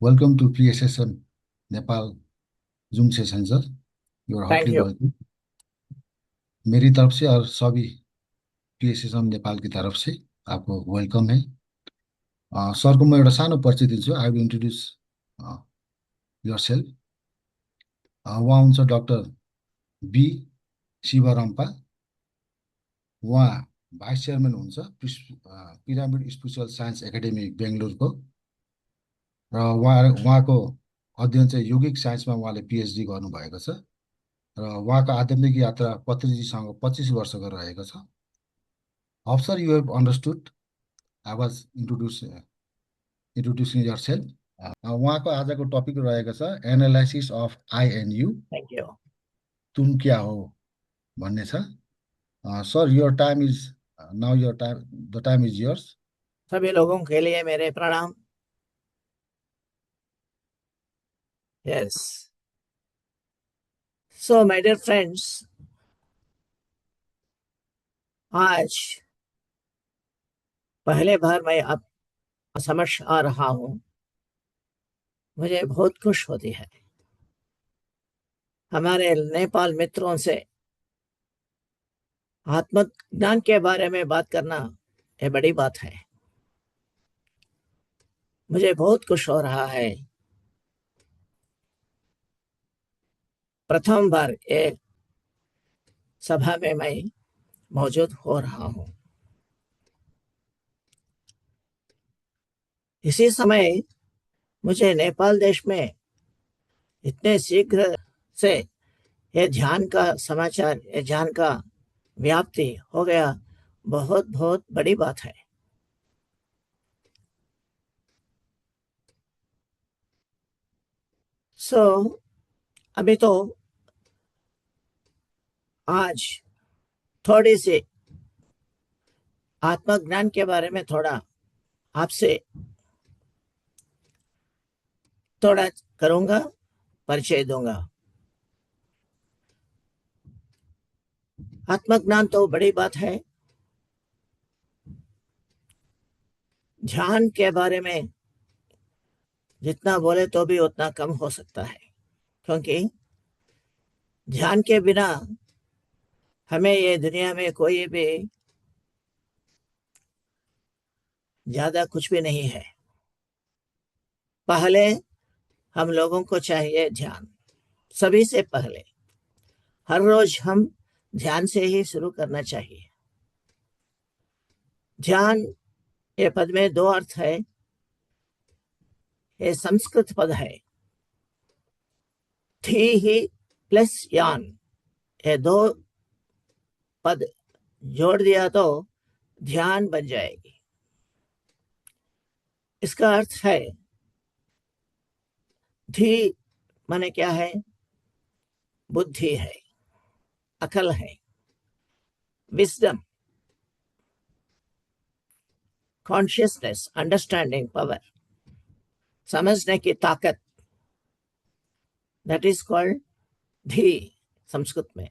Welcome to PSSM Nepal zoom session sir. You are thank heartly you. Welcome मेरी तरफ से और सभी PSSM नेपाल की तरफ से आपको वेलकम है। सरको म एउटा सानो परिचय दिन्छु। I will introduce your self. उहाँ हुनुहुन्छ डाक्टर बी शिवरम्पा। उहाँ भाइस चेयरम्यान हुनुहुन्छ पिरामिड स्पिरिचुअल साइन्स एकाडेमी बेङ्गलोरको। र उहाँको अध्ययन चाहिँ योगिक साइन्समा उहाँले पिएचडी गर्नुभएको छ। र उहाँको आध्यात्मिक यात्रा पत्रिजीसँग 25 वर्षको रहेको छ। Officer you have understood I was introducing yourself. उहाँको आजको टपिक रहेको छ analysis of I and you, thank you. तुम क्या हो भन्ने छ। Sir your time is now your time the time is yours. सभी लोगों के लिए मेरे प्रणाम। Yes, so my dear friends, आज पहले बार मैं आप समक्ष आ रहा हूँ। मुझे बहुत खुश होती है। हमारे नेपाल मित्रों से आत्मज्ञान के बारे में बात करना ये बड़ी बात है। मुझे बहुत खुश हो रहा है। प्रथम बार ये सभा में मैं मौजूद हो रहा हूँ। इसी समय मुझे नेपाल देश में इतने शीघ्र से ये ध्यान का समाचार, ये ध्यान का व्याप्ति हो गया, बहुत बहुत बड़ी बात है। सो अभी तो आज थोड़ी सी आत्मज्ञान के बारे में थोड़ा आपसे थोड़ा करूंगा, परिचय दूंगा। आत्मज्ञान तो बड़ी बात है। ध्यान के बारे में जितना बोले तो भी उतना कम हो सकता है, क्योंकि ध्यान के बिना हमें ये दुनिया में कोई भी ज्यादा कुछ भी नहीं है। पहले हम लोगों को चाहिए ध्यान, सभी से पहले। हर रोज हम ध्यान से ही शुरू करना चाहिए। ध्यान ये पद में दो अर्थ है। ये संस्कृत पद है। थी ही प्लस यान, ये दो पद जोड़ दिया तो ध्यान बन जाएगी। इसका अर्थ है धी माने क्या है? बुद्धि है, अकल है, विजडम, कॉन्शियसनेस, अंडरस्टैंडिंग पावर, समझने की ताकत। दैट इज कॉल्ड धी। संस्कृत में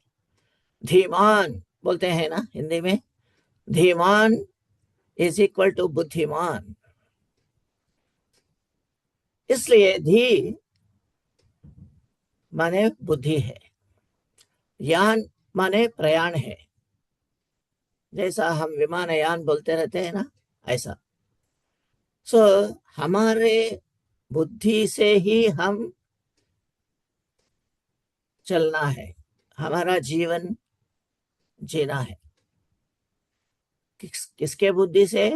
धीमान बोलते हैं ना, हिंदी में धीमान इज इक्वल टू बुद्धिमान। इसलिए धी माने बुद्धि है, यान माने प्रयाण है। जैसा हम विमानयान बोलते रहते हैं ना, ऐसा। सो हमारे बुद्धि से ही हम चलना है, हमारा जीवन जीना है। किसके बुद्धि से?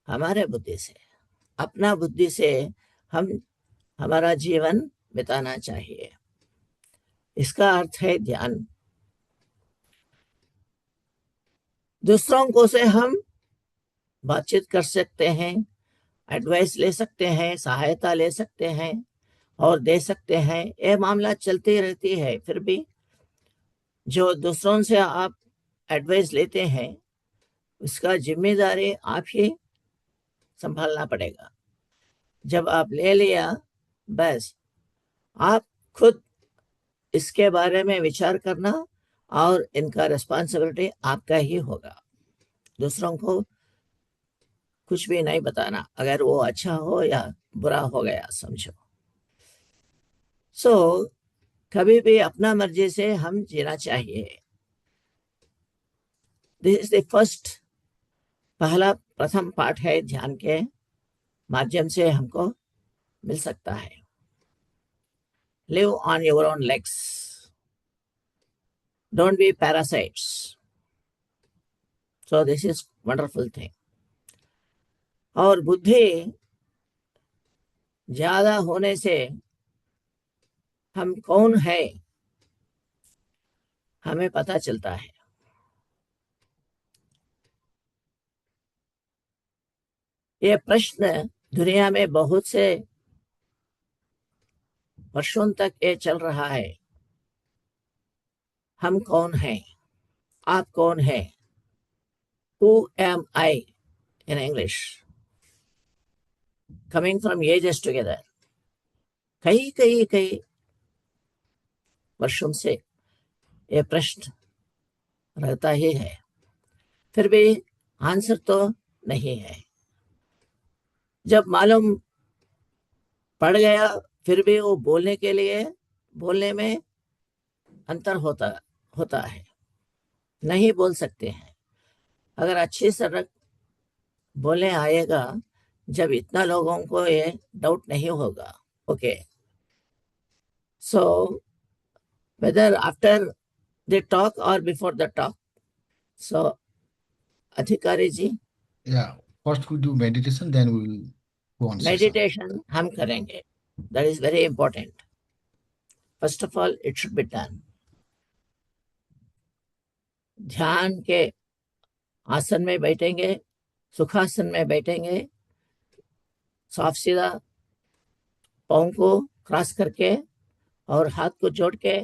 हमारे बुद्धि से। अपना बुद्धि से हम हमारा जीवन बिताना चाहिए। इसका अर्थ है ध्यान। दूसरों को से हम बातचीत कर सकते हैं, एडवाइस ले सकते हैं, सहायता ले सकते हैं और दे सकते हैं। ये मामला चलती रहती है। फिर भी जो दूसरों से आप एडवाइस लेते हैं, उसका जिम्मेदारी आप ही संभालना पड़ेगा। जब आप ले लिया, बस आप खुद इसके बारे में विचार करना और इनका रिस्पॉन्सिबिलिटी आपका ही होगा। दूसरों को कुछ भी नहीं बताना, अगर वो अच्छा हो या बुरा हो गया समझो। सो कभी भी अपना मर्जी से हम जीना चाहिए। दिस इज द फर्स्ट, प्रथम पाठ है, ध्यान के माध्यम से हमको मिल सकता है। Live on your own legs, don't be parasites. So this is wonderful thing. और बुद्धि ज्यादा होने से हम कौन है हमें पता चलता है। ये प्रश्न दुनिया में बहुत से वर्षों तक ये चल रहा है। हम कौन हैं? आप कौन हैं? Who am I in English? Coming from ages together. कई कई कई वर्षों से ये प्रश्न रहता ही है, फिर भी आंसर तो नहीं है। जब मालूम पड़ गया फिर भी वो बोलने में अंतर होता है, नहीं बोल सकते हैं। अगर अच्छी तरह बोलने आएगा, जब इतना लोगों को ये डाउट नहीं होगा। Okay, so whether after the talk और बिफोर द टॉक, सो अधिकारी जी, Yeah, first we do meditation, then we will go on session. Meditation हम करेंगे। That is very important. First of all it should be done. ध्यान के आसन में बैठेंगे, सुखासन में बैठेंगे, साफ सीधा पाँव को क्रॉस करके और हाथ को जोड़ के।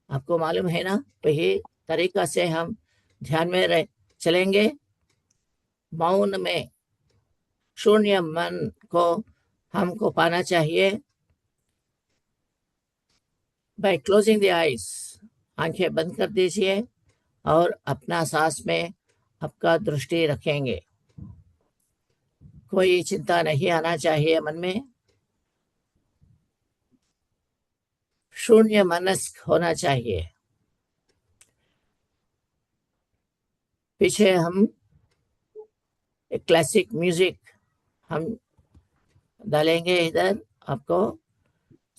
आपको मालूम है ना, वही तरीका से हम ध्यान में चलेंगे। मौन में शून्य मन को हमको पाना चाहिए। बाय क्लोजिंग द आईज, आंखें बंद कर दीजिए और अपना सांस में आपका दृष्टि रखेंगे। कोई चिंता नहीं आना चाहिए मन में। शून्य मनस्क होना चाहिए। पीछे हम एक क्लासिक म्यूजिक हम डालेंगे इधर आपको।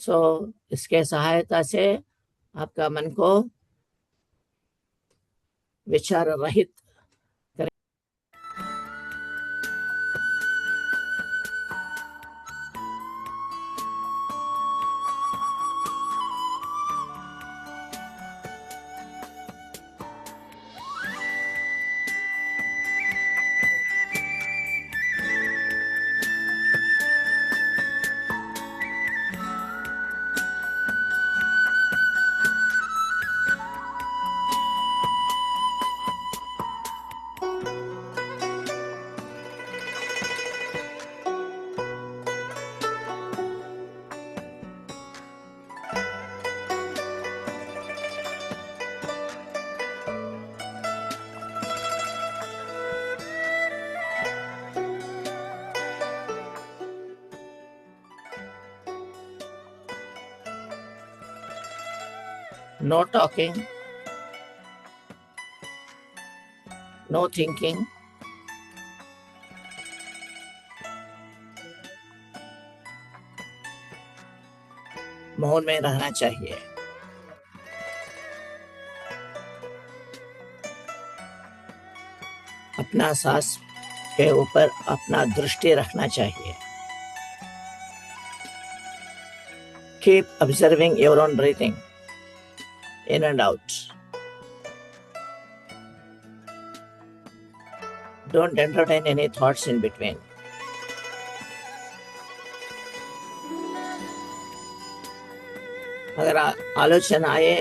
सो इसके सहायता से आपका मन को विचार रहित करें। No talking, no thinking. मौन में रहना चाहिए। अपना सांस के ऊपर अपना दृष्टि रखना चाहिए। Keep observing your own breathing in and out. Don't entertain any thoughts in between. अगर आलोचना आए,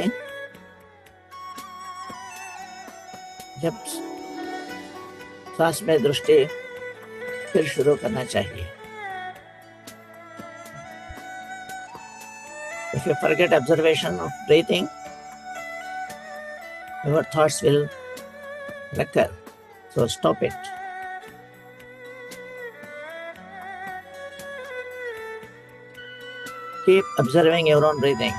जब सांस में दृष्टि फिर शुरू करना चाहिए। If you forget observation of breathing, your thoughts will recur. So stop it. Keep observing your own breathing.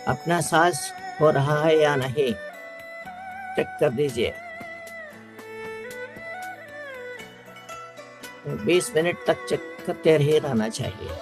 अपना सांस हो रहा है या नहीं चेक कर दीजिए। 20 मिनट तक चेक करते ही रहना चाहिए।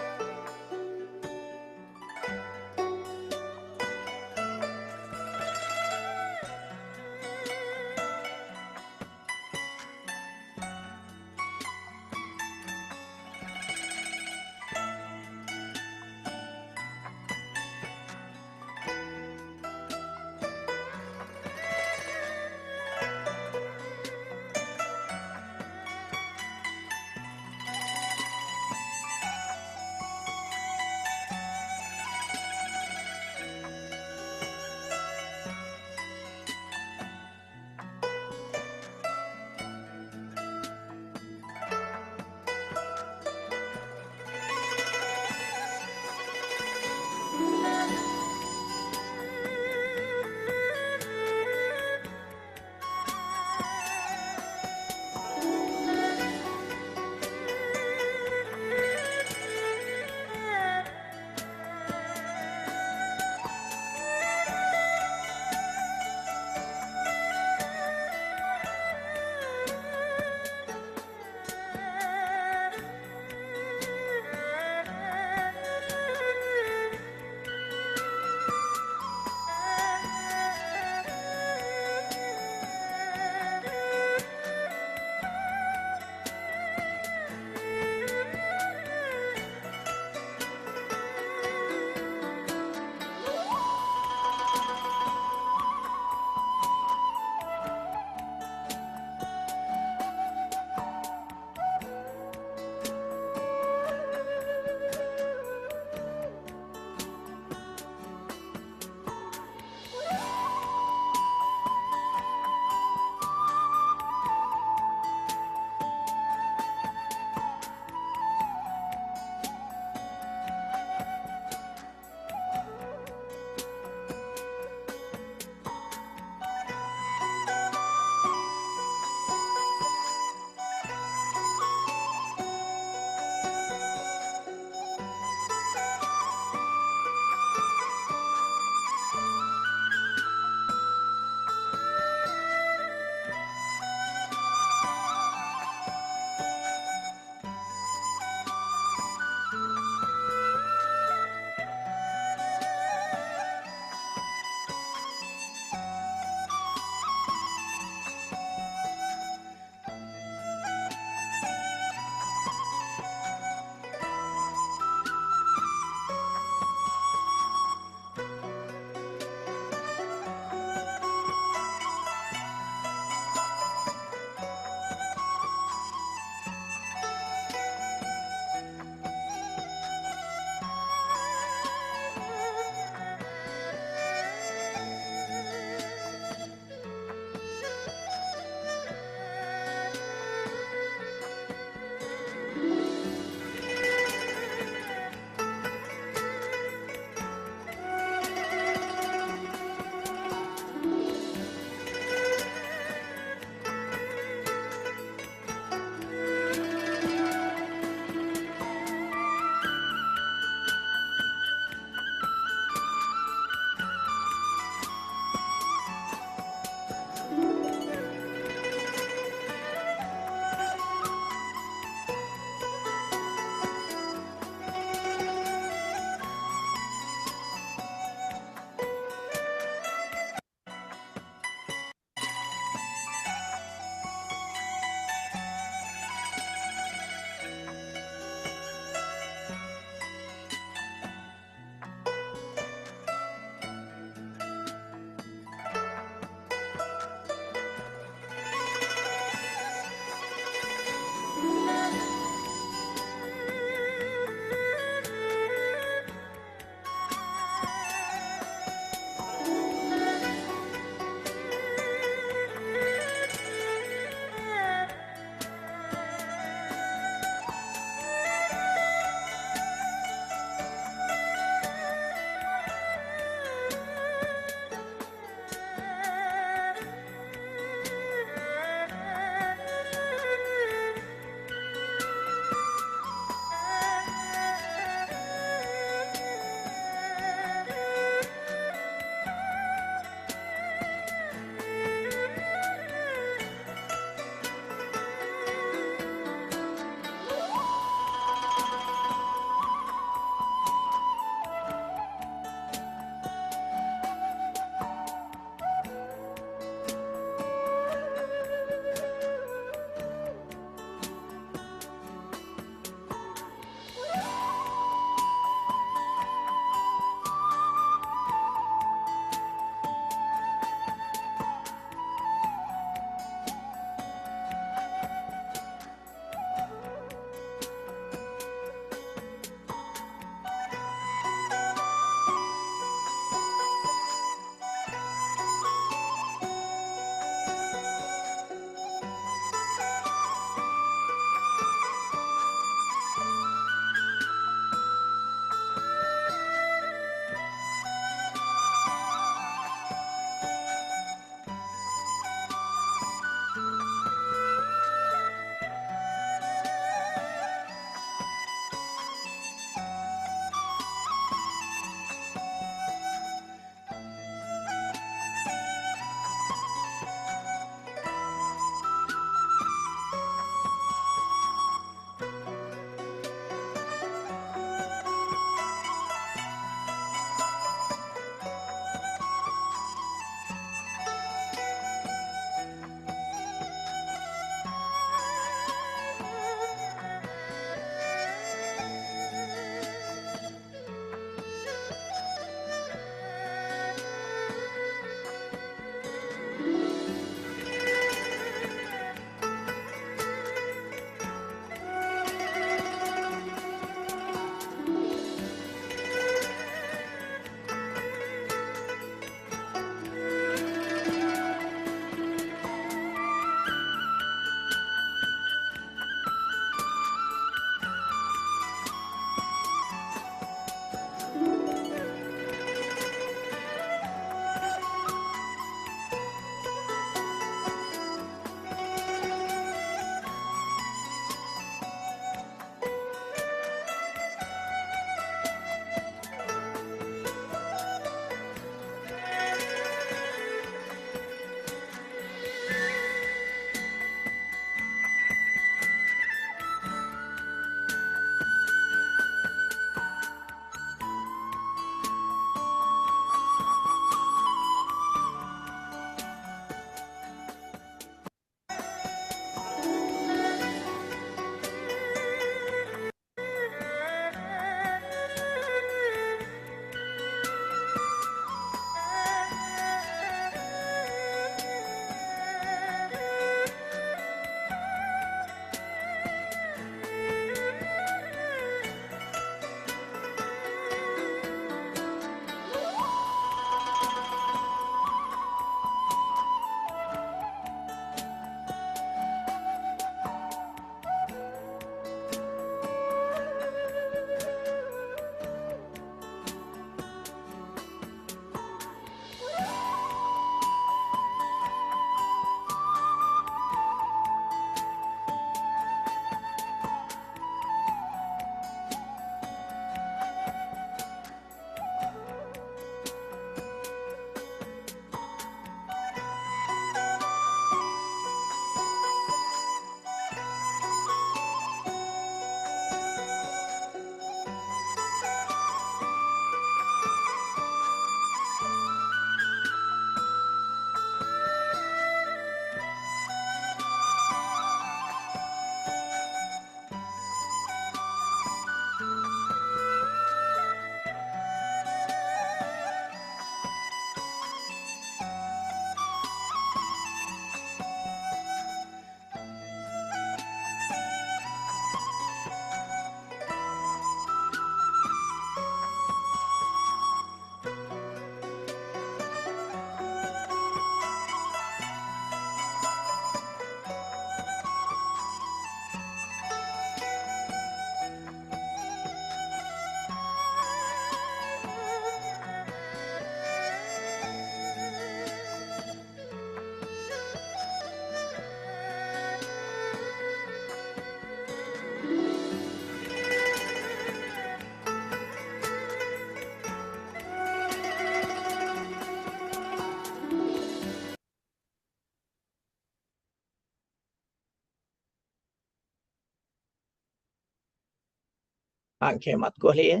आंखें मत खोलिए।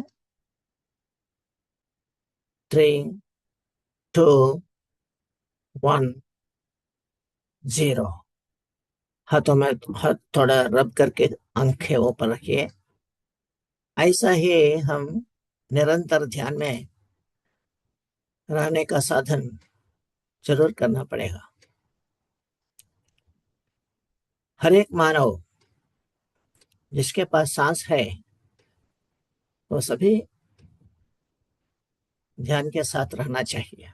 3, 2, 1, 0। हाथों में हाथ थोड़ा रब करके आंखें ऊपर रखिए। ऐसा ही हम निरंतर ध्यान में रहने का साधन जरूर करना पड़ेगा। हर एक मानव जिसके पास सांस है वो सभी ध्यान के साथ रहना चाहिए।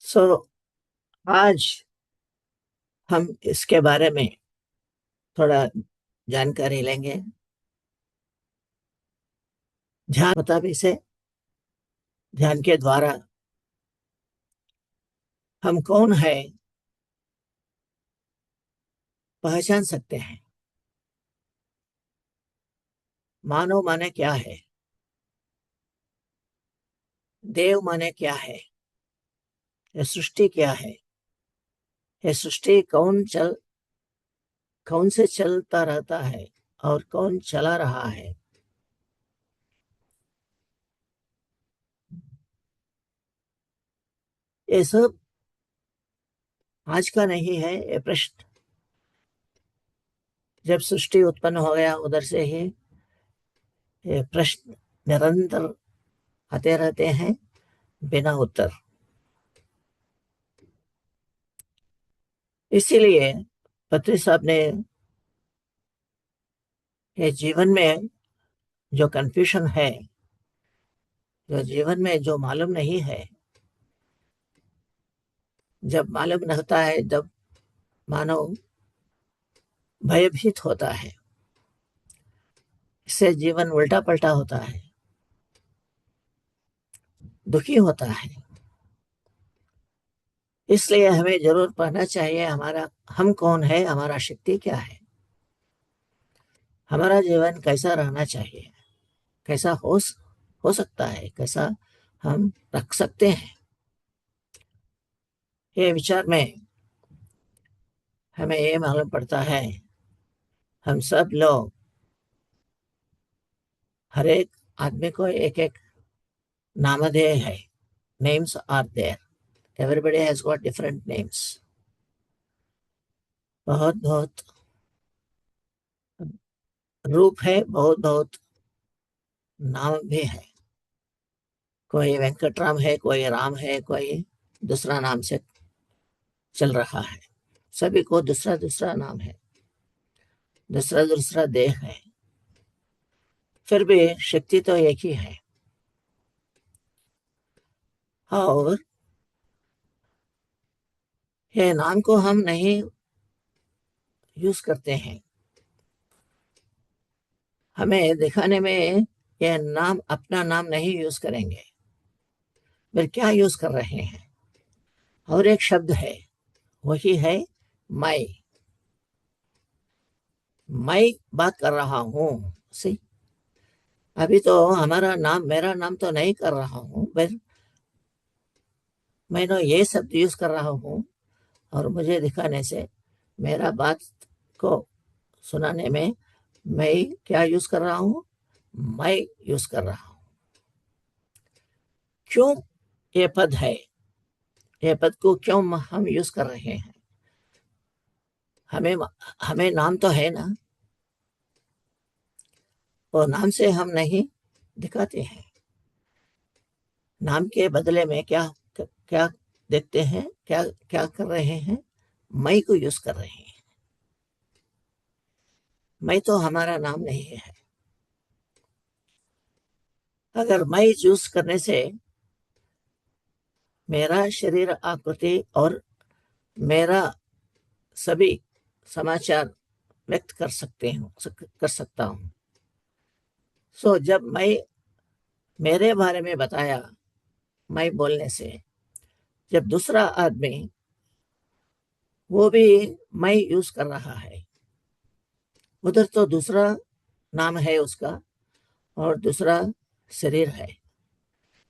सो आज हम इसके बारे में थोड़ा जानकारी लेंगे। ध्यान मुताबिक से ध्यान के द्वारा हम कौन है पहचान सकते हैं। मानव माने क्या है, देव माने क्या है, ये सृष्टि क्या है, ये सृष्टि कौन से चलता रहता है और कौन चला रहा है। ये सब आज का नहीं है। ये प्रश्न जब सृष्टि उत्पन्न हो गया उधर से ही ये प्रश्न निरंतर आते रहते हैं बिना उत्तर। इसीलिए पत्री साहब ने ये जीवन में जो कंफ्यूजन है, जो जीवन में जो मालूम नहीं है, जब मालूम रहता है जब मानव भयभीत होता है। इससे जीवन उल्टा पलटा होता है, दुखी होता है। इसलिए हमें जरूर पढ़ना चाहिए हमारा हम कौन है, हमारा शक्ति क्या है, हमारा जीवन कैसा रहना चाहिए, कैसा हो सकता है, कैसा हम रख सकते हैं। ये विचार में हमें ये मालूम पड़ता है हम सब लोग हर एक आदमी को एक एक नामधेय है। Names are there, everybody has got different names. बहुत बहुत रूप है, बहुत बहुत नाम भी है। कोई वेंकटराम है, कोई राम है, कोई दूसरा नाम से चल रहा है। सभी को दूसरा दूसरा नाम है, दूसरा दूसरा देह है, फिर भी शक्ति तो एक ही है। और ये नाम को हम नहीं यूज करते हैं। हमें दिखाने में यह नाम अपना नाम नहीं यूज करेंगे, फिर क्या यूज कर रहे हैं। और एक शब्द है, वही है मैं। मैं बात कर रहा हूँ। सी, अभी तो हमारा नाम मेरा नाम तो नहीं कर रहा हूँ, फिर मैं ये शब्द यूज कर रहा हूँ। और मुझे दिखाने से मेरा बात को सुनाने में मैं क्या यूज कर रहा हूँ, मैं यूज कर रहा हूँ। क्यों ये पद है, ये पद को क्यों हम यूज कर रहे हैं। हमें हमें नाम तो है ना, वो नाम से हम नहीं दिखाते हैं। नाम के बदले में क्या क्या देखते हैं, क्या क्या कर रहे हैं, मैं को यूज कर रहे हैं। मैं तो हमारा नाम नहीं है। अगर मैं यूज करने से मेरा शरीर आकृति और मेरा सभी समाचार व्यक्त कर सकता हूँ। सो जब मैं मेरे बारे में बताया, मैं बोलने से जब दूसरा आदमी वो भी मैं यूज कर रहा है, उधर तो दूसरा नाम है उसका और दूसरा शरीर है।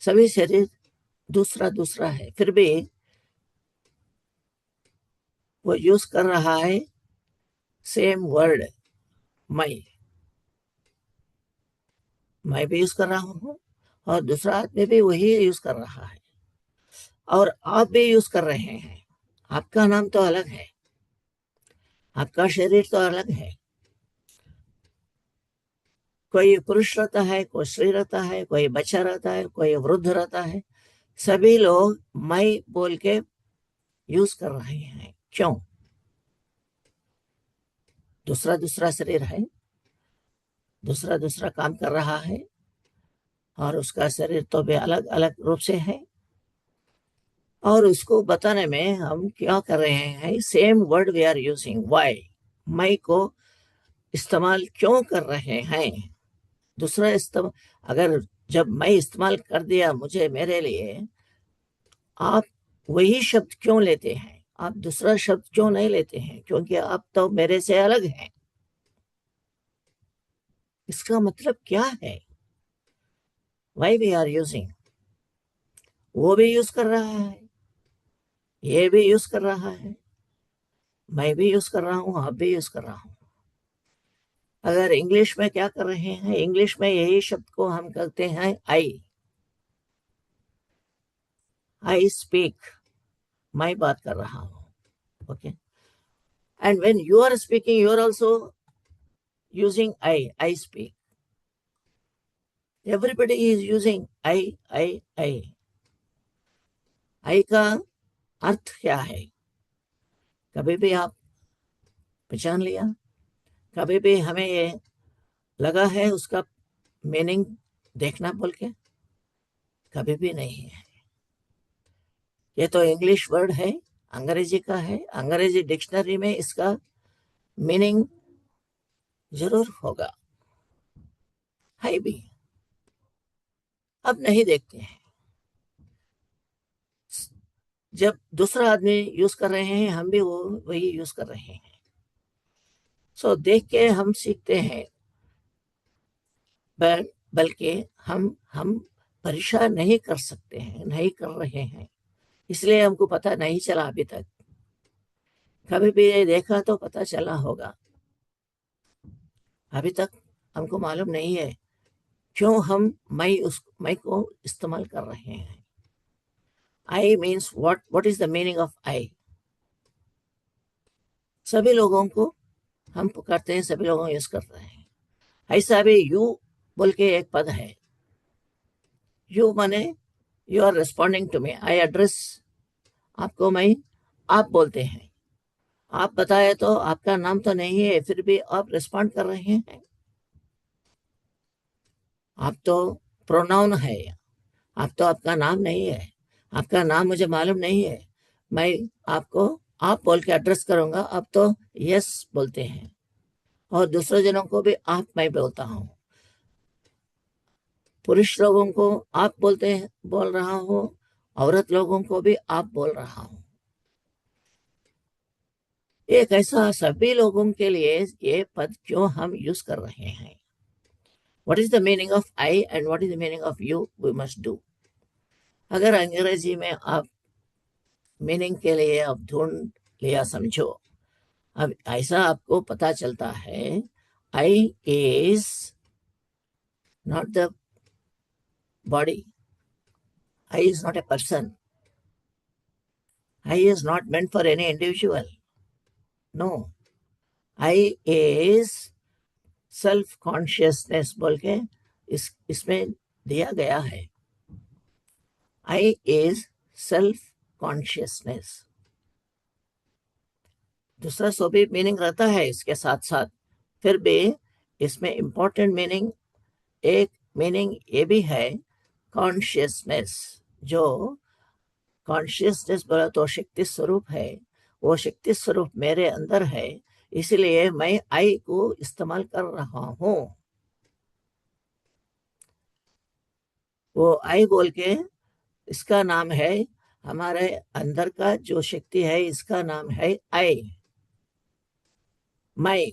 सभी शरीर दूसरा दूसरा है, फिर भी वो यूज कर रहा है सेम वर्ड मैं भी यूज कर रहा हूँ, और दूसरा आदमी भी वही यूज कर रहा है, और आप भी यूज कर रहे हैं। आपका नाम तो अलग है, आपका शरीर तो अलग है। कोई पुरुष रहता है, कोई स्त्री रहता है, कोई बच्चा रहता है, कोई वृद्ध रहता है। सभी लोग मैं बोल के यूज कर रहे हैं। क्यों? दूसरा दूसरा शरीर है, दूसरा दूसरा काम कर रहा है, और उसका शरीर तो भी अलग अलग रूप से है। और उसको बताने में हम क्या कर रहे हैं? Same word we are using. Why? मैं को इस्तेमाल क्यों कर रहे हैं? दूसरा इस्तेमाल, अगर जब मैं इस्तेमाल कर दिया मुझे, मेरे लिए, आप वही शब्द क्यों लेते हैं? आप दूसरा शब्द क्यों नहीं लेते हैं? क्योंकि आप तो मेरे से अलग हैं। इसका मतलब क्या है? Why we are using? वो भी यूज कर रहा है, ये भी यूज कर रहा है, मैं भी यूज कर रहा हूं, आप भी यूज कर रहा हूं। अगर इंग्लिश में क्या कर रहे हैं? इंग्लिश में यही शब्द को हम कहते हैं आई स्पीक। मैं बात कर रहा हूं। Okay. And when you are speaking, you are also using I speak. Everybody is using I. I का अर्थ क्या है? कभी भी आप पहचान लिया? कभी भी हमें ये लगा है उसका मीनिंग देखना बोल के? कभी भी नहीं है। ये तो इंग्लिश वर्ड है, अंग्रेजी का है। अंग्रेजी डिक्शनरी में इसका मीनिंग जरूर होगा, है भी। अब नहीं देखते हैं। जब दूसरा आदमी यूज कर रहे हैं, हम भी वो वही यूज कर रहे हैं। सो देख के हम सीखते हैं, बल्कि हम परेशान नहीं कर सकते हैं, नहीं कर रहे हैं। इसलिए हमको पता नहीं चला अभी तक। कभी भी ये देखा तो पता चला होगा। अभी तक हमको मालूम नहीं है क्यों हम मैं को इस्तेमाल कर रहे हैं। I means what is the meaning of I? सभी लोगों को हम पुकारते हैं, सभी लोगों को यूज कर रहे हैं। ऐसा भी यू बोल के एक पद है। यू माने you are responding to me. I address आपको, मैं आप बोलते हैं। आप बताए तो आपका नाम तो नहीं है, फिर भी आप रिस्पॉन्ड कर रहे हैं। आप तो प्रोनाउन है, आप तो आपका नाम नहीं है। आपका नाम मुझे मालूम नहीं है। मैं आपको आप बोल के एड्रेस करूंगा, आप तो यस बोलते हैं, और दूसरे जनों को भी आप मैं बोलता हूँ। पुरुष लोगों को आप बोलते हैं, बोल रहा हूँ, औरत लोगों को भी आप बोल रहा हूँ। एक ऐसा सभी लोगों के लिए ये पद क्यों हम यूज कर रहे हैं? What is the meaning of I and what is the meaning of you? We must do. अगर अंग्रेजी में आप मीनिंग के लिए आप ढूंढ लिया समझो। अब ऐसा आपको पता चलता है, I is not the body, I is not a person, I is not meant for any individual. No, I is self consciousness बोल के इसमें दिया गया है। I is self consciousness. दूसरा सो भी मीनिंग रहता है इसके साथ साथ, फिर भी इसमें इंपॉर्टेंट मीनिंग, एक मीनिंग ये भी है, कॉन्शियसनेस। जो कॉन्शियसनेस बोला तो शक्ति स्वरूप है, वो शक्ति स्वरूप मेरे अंदर है, इसलिए मैं आई को इस्तेमाल कर रहा हूं। वो आई बोल के इसका नाम है, हमारे अंदर का जो शक्ति है इसका नाम है आई। मैं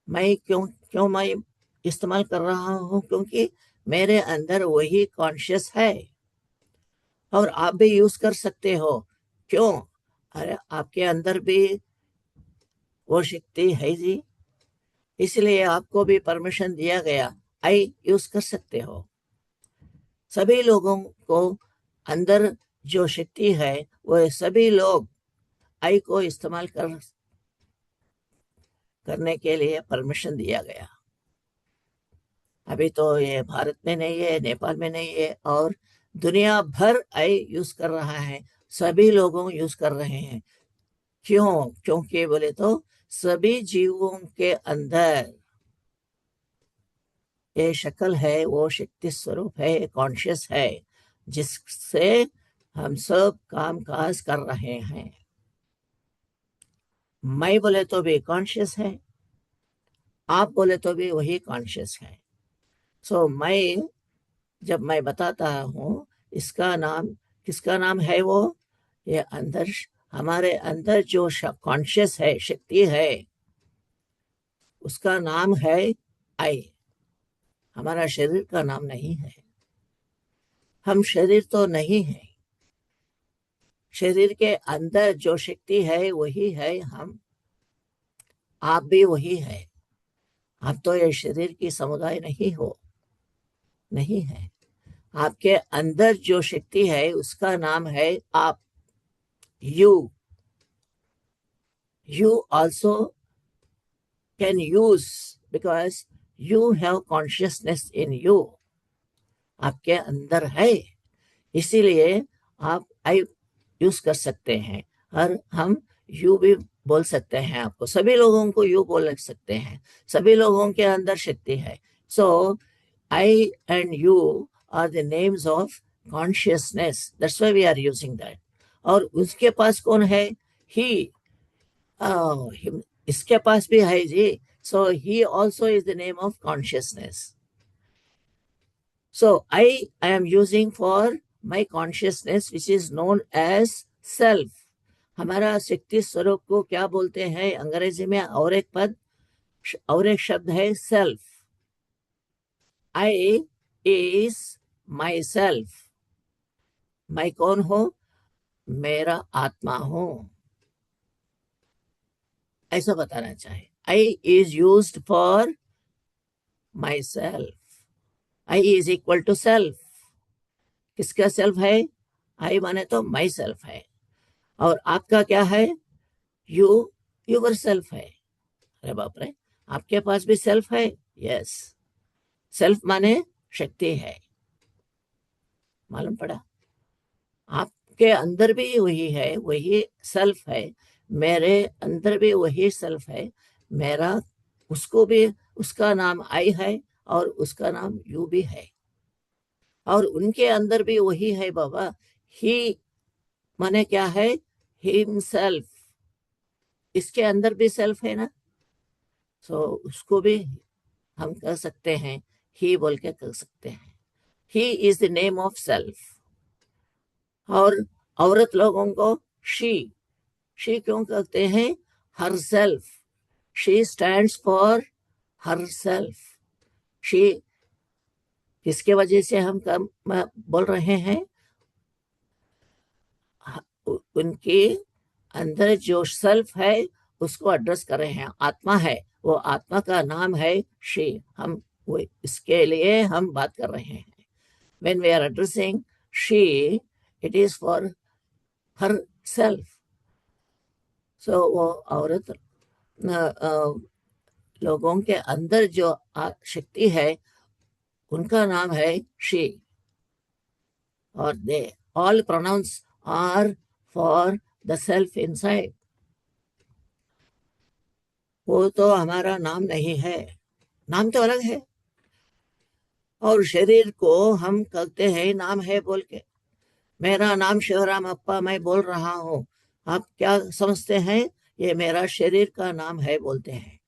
मैं क्यों क्यों मैं इस्तेमाल कर रहा हूं? क्योंकि मेरे अंदर वही कॉन्शियस है, और आप भी यूज कर सकते हो। क्यों? अरे आपके अंदर भी वो शक्ति है जी। इसलिए आपको भी परमिशन दिया गया, आई यूज कर सकते हो। सभी लोगों को अंदर जो शक्ति है वो सभी लोग आई को इस्तेमाल करने के लिए परमिशन दिया गया। अभी तो ये भारत में नहीं है, नेपाल में नहीं है, और दुनिया भर आई यूज कर रहा है, सभी लोगों यूज कर रहे हैं। क्यों? क्योंकि बोले तो सभी जीवों के अंदर ये शक्ल है, वो शक्ति स्वरूप है, कॉन्शियस है, जिससे हम सब काम काज कर रहे हैं। मैं बोले तो भी कॉन्शियस है, आप बोले तो भी वही कॉन्शियस है। सो मैं जब मैं बताता हूँ इसका नाम, किसका नाम है वो, ये अंदर, हमारे अंदर जो कॉन्शियस है, शक्ति है, उसका नाम है आई। हमारा शरीर का नाम नहीं है। हम शरीर तो नहीं है। शरीर के अंदर जो शक्ति है वही है हम। आप भी वही है। आप तो ये शरीर की समुदाय नहीं हो, नहीं है। आपके अंदर जो शक्ति है उसका नाम है आप। You you also can use, because you have consciousness in you. आपके अंदर है, इसीलिए आप आई यूज कर सकते हैं। और हम यू भी बोल सकते हैं। आपको सभी लोगों को यू बोल सकते हैं। सभी लोगों के अंदर शक्ति है। So I and you are the names of consciousness, that's why we are using that. और उसके पास कौन है? ही। इसके पास भी है जी। So he also is the name of consciousness. So I am using for my consciousness which is known as self. हमारा शक्ति स्वरूप को क्या बोलते हैं अंग्रेजी में? और एक पद, और एक शब्द है self. I is my self. मैं कौन हूं? मेरा आत्मा हूं, ऐसा बताना चाहे। I is used for my self. I is equal to self. किसका सेल्फ है? आई माने तो माई सेल्फ है। और आपका क्या है? यू, यूर सेल्फ है। अरे बाप रे, आपके पास भी सेल्फ है? यस। सेल्फ माने शक्ति है। मालूम पड़ा? आपके अंदर भी वही है, वही सेल्फ है। मेरे अंदर भी वही सेल्फ है। मेरा, उसको भी, उसका नाम आई है और उसका नाम यू भी है। और उनके अंदर भी वही है बाबा। ही माने क्या है? हिमसेल्फ। इसके अंदर भी सेल्फ है ना, सो उसको भी हम कह सकते हैं, ही बोल के कह सकते हैं। He is the name of self. और औरत लोगों को शी, शी क्यों कहते हैं? Her self. She stands for her self. She किसके वजह से हम कम बोल रहे हैं? उनके अंदर जो सेल्फ है उसको एड्रेस कर रहे हैं। आत्मा है, वो आत्मा का नाम है शी। हम वो इसके लिए हम बात कर रहे हैं। when we are addressing she, it is for herself. So वो औरत लोगों के अंदर जो शक्ति है उनका नाम है she। और they all pronouns are for the self inside। वो तो हमारा नाम नहीं है, नाम तो अलग है। और शरीर को हम कहते हैं नाम है बोल के। मेरा नाम शिवराम अप्पा, मैं बोल रहा हूं। आप क्या समझते हैं? ये मेरा शरीर का नाम है बोलते हैं।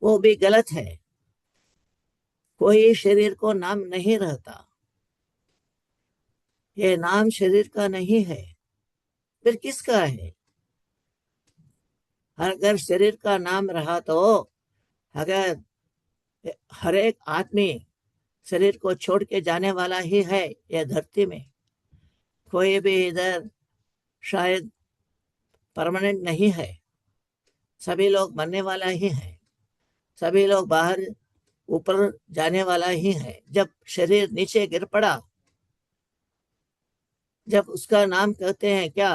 वो भी गलत है। कोई शरीर को नाम नहीं रहता। ये नाम शरीर का नहीं है, फिर किसका है? अगर शरीर का नाम रहा तो, अगर हर एक आदमी शरीर को छोड़ के जाने वाला ही है यह धरती में, कोई भी इधर शायद परमानेंट नहीं है। सभी लोग मरने वाला ही है, सभी लोग बाहर ऊपर जाने वाला ही है। जब शरीर नीचे गिर पड़ा, जब उसका नाम कहते हैं क्या,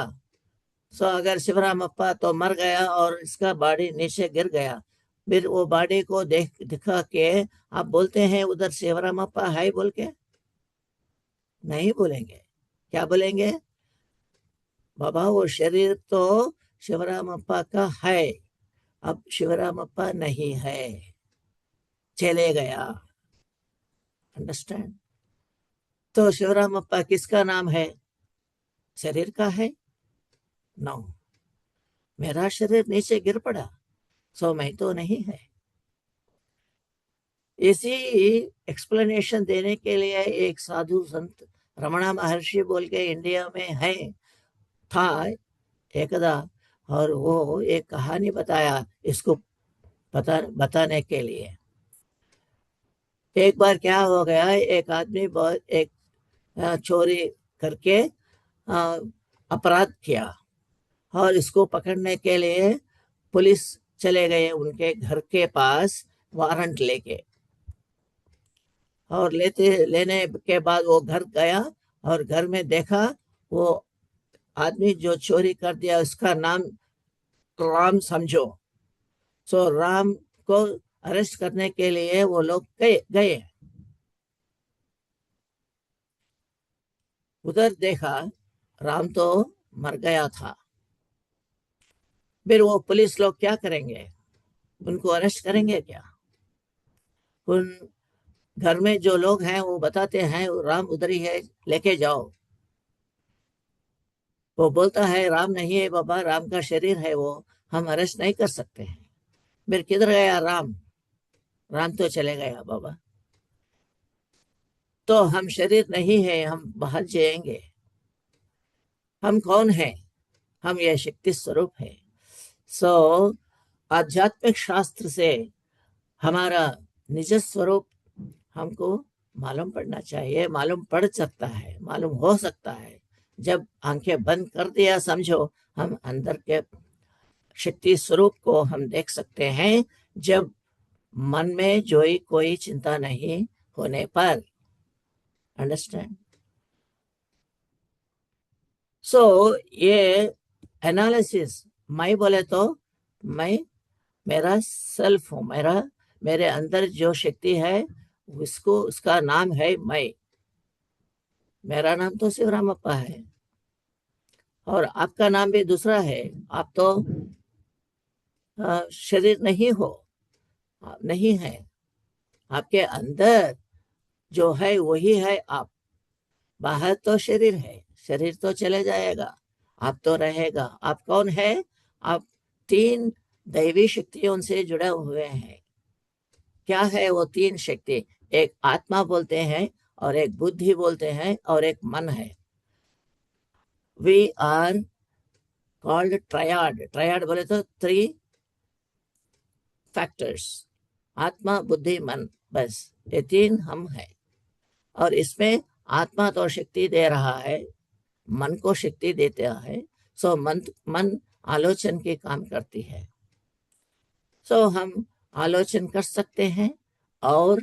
सो अगर शिवरामप्पा तो मर गया और इसका बॉडी नीचे गिर गया, फिर वो बॉडी को देख दिखा के आप बोलते हैं उधर शिवरामप्पा है बोल के? नहीं बोलेंगे। क्या बोलेंगे? बाबा वो शरीर तो शिवरामप्पा का है, अब शिवरामप्पा नहीं है, चले गया। अंडरस्टैंड? तो शिवरामप्पा किसका नाम है? शरीर का है? नो। मेरा शरीर नीचे गिर पड़ा, सो मैं तो नहीं है। इसी एक्सप्लेनेशन देने के लिए एक साधु संत रमणा महर्षि बोल के इंडिया में है, था एकदा, और वो एक कहानी बताया इसको बताने के लिए। एक बार क्या हो गया, एक आदमी बहुत एक चोरी करके अ, अपराध किया, और इसको पकड़ने के लिए पुलिस चले गए उनके घर के पास वारंट लेके। और लेने के बाद वो घर गया और घर में देखा वो आदमी जो चोरी कर दिया उसका नाम राम समझो। सो राम को अरेस्ट करने के लिए वो लोग गए गए। उधर देखा राम तो मर गया था। फिर वो पुलिस लोग क्या करेंगे? उनको अरेस्ट करेंगे क्या? उन घर में जो लोग हैं वो बताते हैं राम उधर ही है, लेके जाओ। वो बोलता है राम नहीं है बाबा, राम का शरीर है वो, हम अरेस्ट नहीं कर सकते हैं। फिर किधर गया राम? राम तो चले गया बाबा। तो हम शरीर नहीं है, हम बाहर जाएंगे। हम कौन है? हम यह शक्ति स्वरूप है। सो आध्यात्मिक शास्त्र से हमारा निज स्वरूप हमको मालूम पड़ना चाहिए। मालूम पड़ सकता है, मालूम हो सकता है। जब आंखें बंद कर दिया समझो, हम अंदर के शक्ति स्वरूप को हम देख सकते हैं, जब मन में जो ही कोई चिंता नहीं होने पर। अंडरस्टैंड? सो ये एनालिसिस, मैं बोले तो मैं मेरा सेल्फ हूँ, मेरे अंदर जो शक्ति है उसको, उसका नाम है मैं। मेरा नाम तो शिवरामप्पा है, और आपका नाम भी दूसरा है। आप तो शरीर नहीं हो, आप नहीं है। आपके अंदर जो है वही है आप। बाहर तो शरीर है, शरीर तो चले जाएगा, आप तो रहेगा। आप कौन है? आप तीन दैवी शक्तियों से जुड़े हुए हैं। क्या है वो तीन शक्ति? एक आत्मा बोलते हैं, और एक बुद्धि बोलते हैं, और एक मन है। We are called triad. Triad बोले तो थ्री फैक्टर्स, आत्मा बुद्धि मन, बस ये तीन हम हैं। और इसमें आत्मा तो शक्ति दे रहा है, मन को शक्ति देता है। सो मन आलोचन के काम करती है। सो हम आलोचन कर सकते हैं, और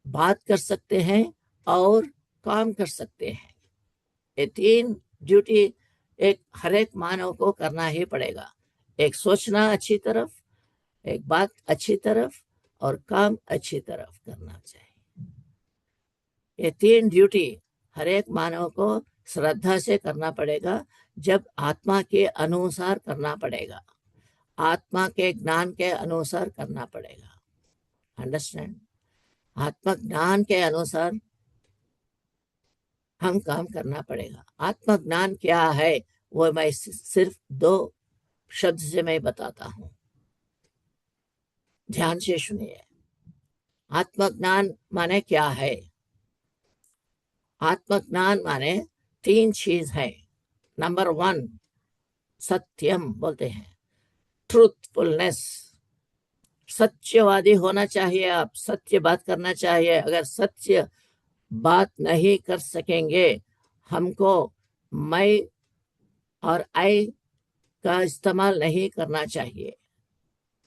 बात कर सकते हैं, और काम कर सकते हैं। ये तीन ड्यूटी एक हर एक मानव को करना ही पड़ेगा। एक सोचना अच्छी तरफ, एक बात अच्छी तरफ, और काम अच्छी तरफ करना चाहिए। ये तीन ड्यूटी हर एक मानव को श्रद्धा से करना पड़ेगा। जब आत्मा के अनुसार करना पड़ेगा, आत्मा के ज्ञान के अनुसार करना पड़ेगा। अंडरस्टैंड? आत्मा ज्ञान के अनुसार हम काम करना पड़ेगा। आत्म ज्ञान क्या है वो मैं सिर्फ दो शब्द से मैं बताता हूं, ध्यान से सुनिए। आत्मज्ञान माने क्या है? आत्मज्ञान माने तीन चीज है। नंबर वन, सत्यम बोलते हैं, ट्रूथफुलनेस। सत्यवादी होना चाहिए, आप सत्य बात करना चाहिए। अगर सत्य बात नहीं कर सकेंगे, हमको मैं और आई का इस्तेमाल नहीं करना चाहिए।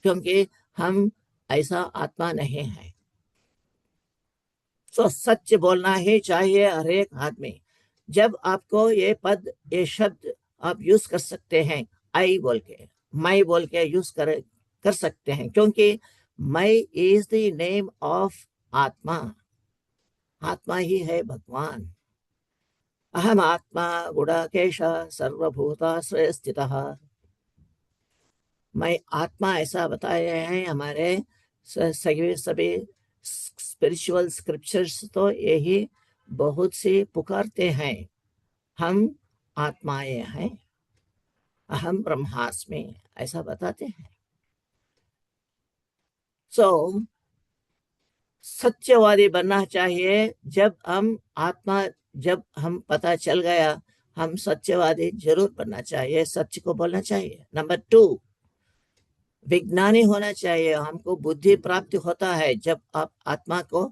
क्योंकि हम ऐसा आत्मा नहीं है। तो सच बोलना ही चाहिए हर एक आदमी। जब आपको ये पद, ये शब्द आप यूज कर सकते हैं, आई बोल के, मैं बोल के यूज कर कर सकते हैं, क्योंकि मैं इज द नेम ऑफ आत्मा। आत्मा ही है भगवान। अहम आत्मा गुडाकेश सर्वभूताश्रय स्थितः। मैं आत्मा, ऐसा बताए हैं हमारे सभी सभी स्पिरिचुअल स्क्रिप्चर्स, तो यही बहुत से पुकारते हैं, हम आत्माएं हैं, अहम ब्रह्मास्मि, ऐसा बताते हैं। सो सत्यवादी बनना चाहिए। जब हम आत्मा, जब हम पता चल गया, हम सत्यवादी जरूर बनना चाहिए, सच को बोलना चाहिए। नंबर 2, विज्ञानी होना चाहिए। हमको बुद्धि प्राप्ति होता है जब आप आत्मा को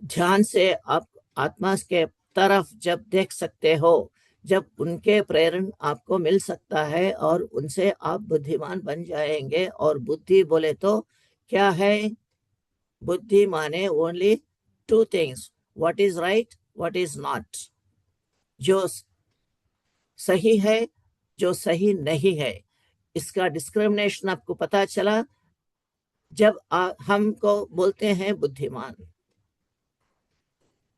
ध्यान से, आप आत्मा के तरफ जब देख सकते हो, जब उनके प्रेरण आपको मिल सकता है, और उनसे आप बुद्धिमान बन जाएंगे। और बुद्धि बोले तो क्या है? बुद्धि माने only 2 things, what is right, what is not. जो सही है, जो सही नहीं है, इसका डिस्क्रिमिनेशन आपको पता चला जब हमको बोलते हैं बुद्धिमान।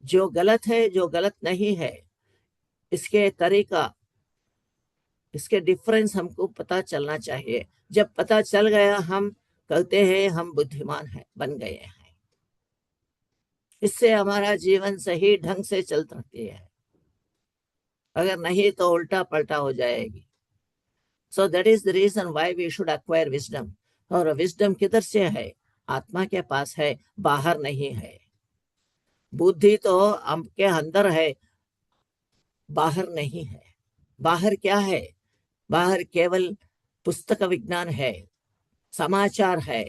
जो गलत है, जो गलत नहीं है, इसके तरीका, इसके डिफरेंस हमको पता चलना चाहिए। जब पता चल गया, हम कहते हैं हम बुद्धिमान हैं, बन गए हैं। इससे हमारा जीवन सही ढंग से चल सकती है, अगर नहीं तो उल्टा पलटा हो जाएगी। So that is the reason why we should acquire wisdom. और विजडम किधर से है? आत्मा के पास है, बाहर नहीं है। बुद्धि तो हमके अंदर है, बाहर नहीं है। बाहर क्या है? बाहर केवल पुस्तक विज्ञान है, समाचार है,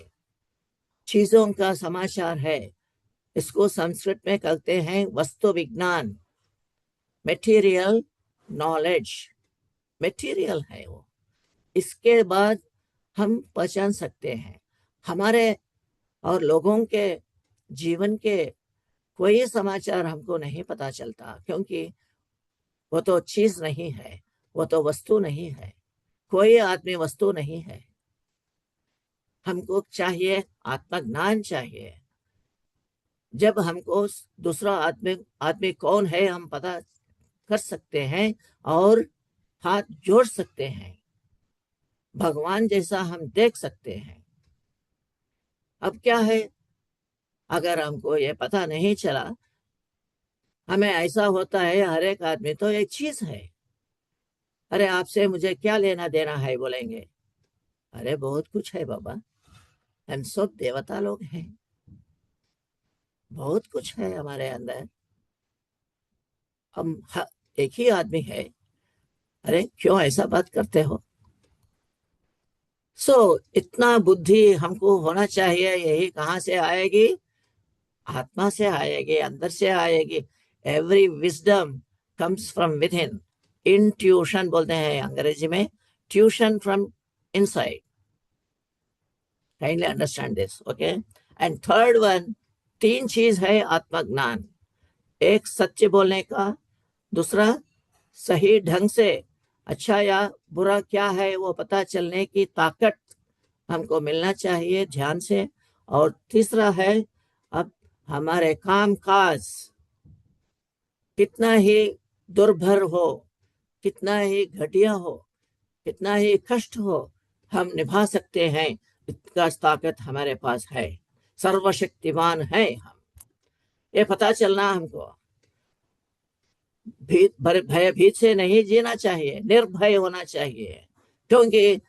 चीजों का समाचार है। इसको संस्कृत में कहते हैं वस्तु विज्ञान, मेटीरियल नॉलेज। मेटीरियल है वो। इसके बाद हम पहचान सकते हैं हमारे और लोगों के जीवन के कोई समाचार हमको नहीं पता चलता, क्योंकि वो तो चीज नहीं है, वो तो वस्तु नहीं है। कोई आदमी वस्तु नहीं है। हमको चाहिए आत्मज्ञान चाहिए। जब हमको दूसरा आदमी आदमी कौन है हम पता कर सकते हैं और हाथ जोड़ सकते हैं, भगवान जैसा हम देख सकते हैं। अब क्या है, अगर हमको ये पता नहीं चला, हमें ऐसा होता है, हर एक आदमी तो एक चीज है। अरे आपसे मुझे क्या लेना देना है बोलेंगे। अरे बहुत कुछ है बाबा, हम सब देवता लोग हैं, बहुत कुछ है हमारे अंदर। हम एक ही आदमी है। अरे क्यों ऐसा बात करते हो? इतना बुद्धि हमको होना चाहिए। यही कहाँ से आएगी? आत्मा से आएगी, अंदर से आएगी। Every wisdom comes from with in. Intuition बोलते हैं अंग्रेजी में, tuition from inside. Kindly understand this, okay. And third one, 3 चीज है आत्मज्ञान। एक सच्चे बोलने का, दूसरा सही ढंग से अच्छा या बुरा क्या है वो पता चलने की ताकत हमको मिलना चाहिए ध्यान से। और तीसरा है, अब हमारे काम काज कितना ही दुर्भर हो, कितना ही घटिया हो, कितना ही कष्ट हो, हम निभा सकते हैं। इतना ताकत हमारे पास है, सर्वशक्तिमान है हम। ये पता चलना हमको। भयभीत से नहीं जीना चाहिए, निर्भय होना चाहिए, क्योंकि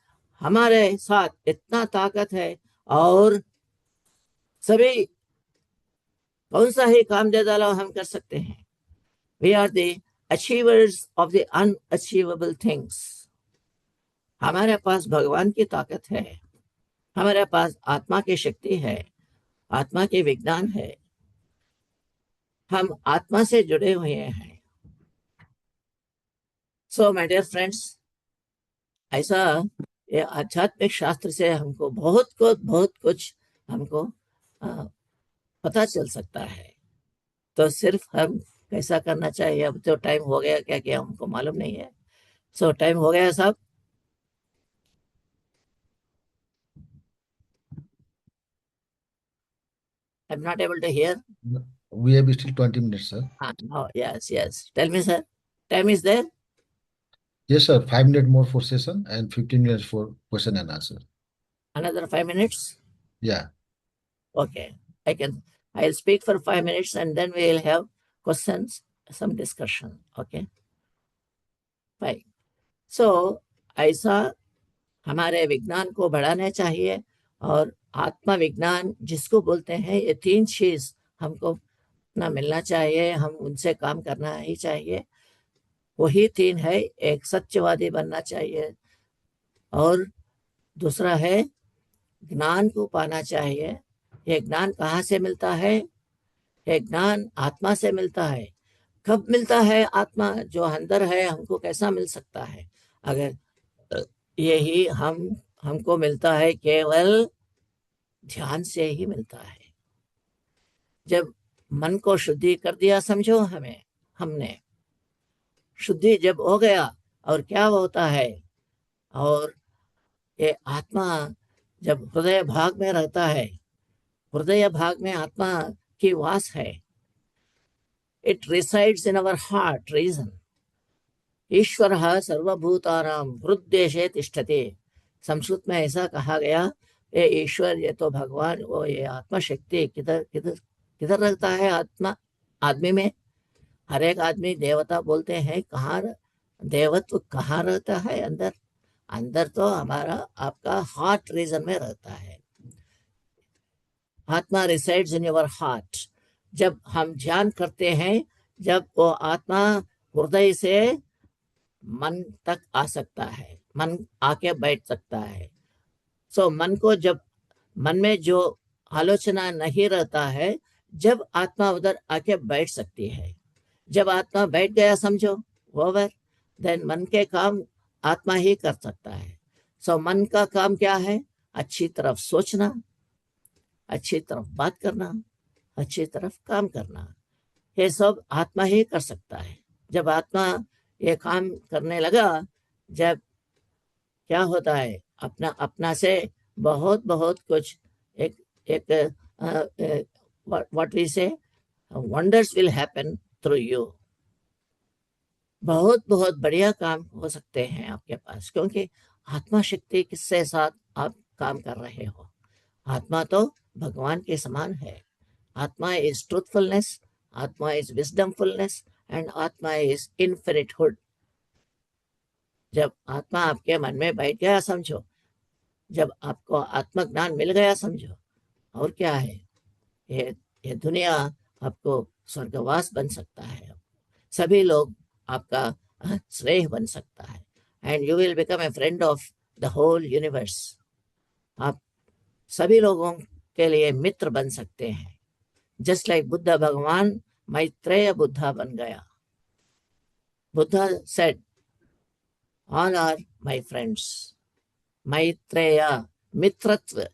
हमारे साथ इतना ताकत है। और सभी कौन सा ही काम दे डालो हम कर सकते हैं। We are the achievers of the unachievable things. हमारे पास भगवान की ताकत है, हमारे पास आत्मा की शक्ति है, आत्मा के विज्ञान है। हम आत्मा से जुड़े हुए हैं। सो माय डियर फ्रेंड्स, ऐसा ये आध्यात्मिक शास्त्र से हमको बहुत कुछ हमको पता चल सकता है। तो सिर्फ हम कैसा करना चाहिए, अब तो टाइम हो गया क्या क्या हमको मालूम नहीं है। सो टाइम हो गया साहब। I am not able to hear. We have still 20 minutes, sir. Yes yes, tell me sir, time is there. Yes, sir. 5 minutes more for session and 15 minutes for question and answer. Another 5 minutes. Yeah. Okay, I'll speak for 5 minutes and then we'll have questions, some discussion. Okay, fine. So ऐसा हमारे विज्ञान को बढ़ाना चाहिए, और आत्मा विज्ञान जिसको बोलते हैं, ये तीन चीज हमको ना मिलना चाहिए, हम उनसे काम करना ही चाहिए। वही तीन है, एक सत्यवादी बनना चाहिए, और दूसरा है ज्ञान को पाना चाहिए। ये ज्ञान कहाँ से मिलता है? ये ज्ञान आत्मा से मिलता है। कब मिलता है? आत्मा जो अंदर है हमको कैसा मिल सकता है? अगर यही हमको मिलता है केवल ध्यान से ही मिलता है। जब मन को शुद्धि कर दिया समझो, हमने शुद्धि जब हो गया, और क्या होता है, और ये आत्मा जब हृदय भाग में रहता है, हृदय भाग में आत्मा की वास है। It resides in our heart region. ईश्वर सर्वभूतानां हृद्देशे तिष्ठति। संस्कृत में ऐसा कहा गया, ये ईश्वर, ये तो भगवान, वो ये आत्मा शक्ति किधर किधर किधर रहता है? आत्मा आदमी में। हर एक आदमी देवता बोलते हैं, कहाँ देवत्व कहाँ रहता है? अंदर। अंदर तो हमारा आपका हार्ट रीजन में रहता है। आत्मा रिसाइड्स इन योर हार्ट। जब हम ध्यान करते हैं, जब वो आत्मा हृदय से मन तक आ सकता है, मन आके बैठ सकता है। सो मन को जब, मन में जो आलोचना नहीं रहता है, जब आत्मा उधर आके बैठ सकती है। जब आत्मा बैठ गया समझो, ओवर, देन मन के काम आत्मा ही कर सकता है। सो मन का काम क्या है? अच्छी तरफ सोचना, अच्छी तरफ बात करना, अच्छी तरफ काम करना, ये सब आत्मा ही कर सकता है। जब आत्मा ये काम करने लगा, जब क्या होता है, अपना अपना से बहुत बहुत कुछ, एक एक व्हाट वी से, wonders will happen through you. बहुत बहुत बढ़िया काम हो सकते हैं आपके पास, क्योंकि आत्मा शक्ति किसके साथ आप काम कर रहे हो। आत्मा तो भगवान के समान है। आत्मा इज ट्रूथफुलनेस, आत्मा इज विजडमफुलनेस, एंड आत्मा इज इन्फिनिटहुड। जब आत्मा आपके मन में बैठ गया समझो, जब आपको आत्मज्ञान मिल गया समझो, और क्या है, ये दुनिया आपको स्वर्गवास बन सकता है। सभी लोग आपका श्रेय बन सकता है, and you will become a friend of the whole universe. आप सभी लोगों के लिए मित्र बन सकते हैं। जस्ट लाइक बुद्ध भगवान मैत्रेय बुद्धा बन गया। Buddha said, all are my friends. Maitreya, मित्रत्व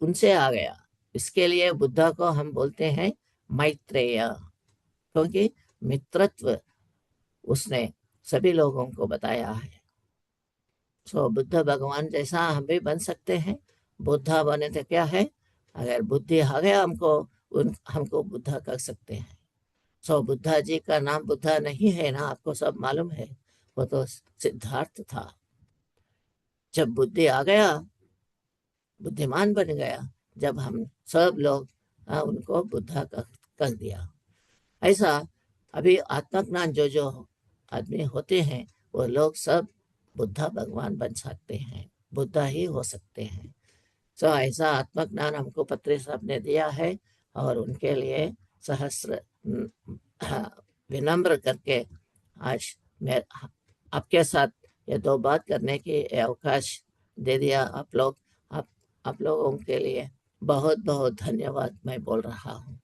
उनसे आ गया। इसके लिए बुद्धा को हम बोलते हैं मैत्रेय, क्योंकि मित्रत्व उसने सभी लोगों को बताया है। सो बुद्ध भगवान जैसा हम भी बन सकते हैं। बुद्धा बने तो क्या है, अगर बुद्धि आ गया हमको बुद्धा कर सकते हैं। सो बुद्धा जी का नाम बुद्धा नहीं है ना, आपको सब मालूम है, वो तो सिद्धार्थ था। जब बुद्धि आ गया, बुद्धिमान बन गया, जब हम सब लोग उनको बुद्धा कर दिया। ऐसा अभी आत्मज्ञान जो जो आदमी होते हैं, वो लोग सब बुद्धा भगवान बन सकते हैं, बुद्धा ही हो सकते हैं। सो ऐसा आत्मज्ञान हमको पत्री साहब ने दिया है, और उनके लिए सहस्र विनम्र करके आज मैं आपके साथ ये दो बात करने की अवकाश दे दिया। आप लोगों के लिए बहुत बहुत धन्यवाद मैं बोल रहा हूँ।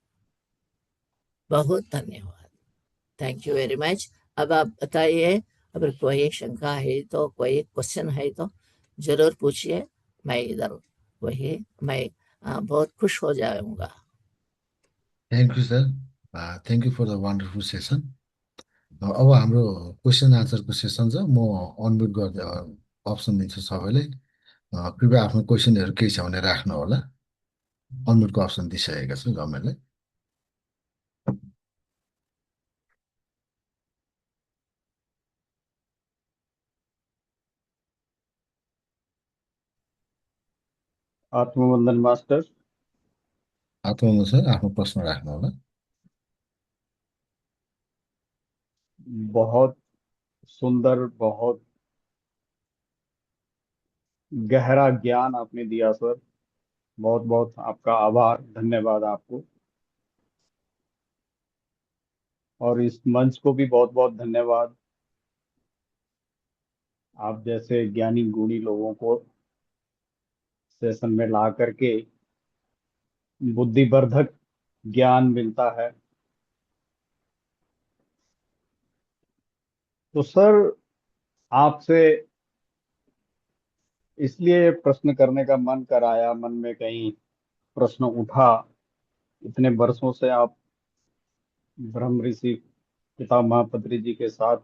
बहुत धन्यवाद। Thank you very much. अब आप बताइए, अगर कोई शंका है तो, कोई क्वेश्चन है तो जरूर पूछिए, मैं इधर वही मैं बहुत खुश हो जाऊंगा। Thank you sir, thank you for the wonderful session. अब हाम्रो क्वेसन आन्सरको सेसन छ। म अनम्युट गर्दै अप्सन दिन्छु सबैलाई। कृपया आफ्नो क्वेसनहरू केही छ भने राख्नु होला। अनम्युटको अप्सन दिइसकेका छु गभर्मेन्टलाई। आत्मवंदन मास्टर। आत्मा सर आफ्नो प्रश्न राख्नु होला। बहुत सुंदर, बहुत गहरा ज्ञान आपने दिया सर। बहुत बहुत आपका आभार, धन्यवाद आपको। और इस मंच को भी बहुत बहुत धन्यवाद, आप जैसे ज्ञानी गुणी लोगों को सेशन में ला करके बुद्धिवर्धक ज्ञान मिलता है। तो सर, आपसे इसलिए प्रश्न करने का मन कराया, मन में कहीं प्रश्न उठा। इतने वर्षों से आप ब्रह्म ऋषि पितामह पत्री जी के साथ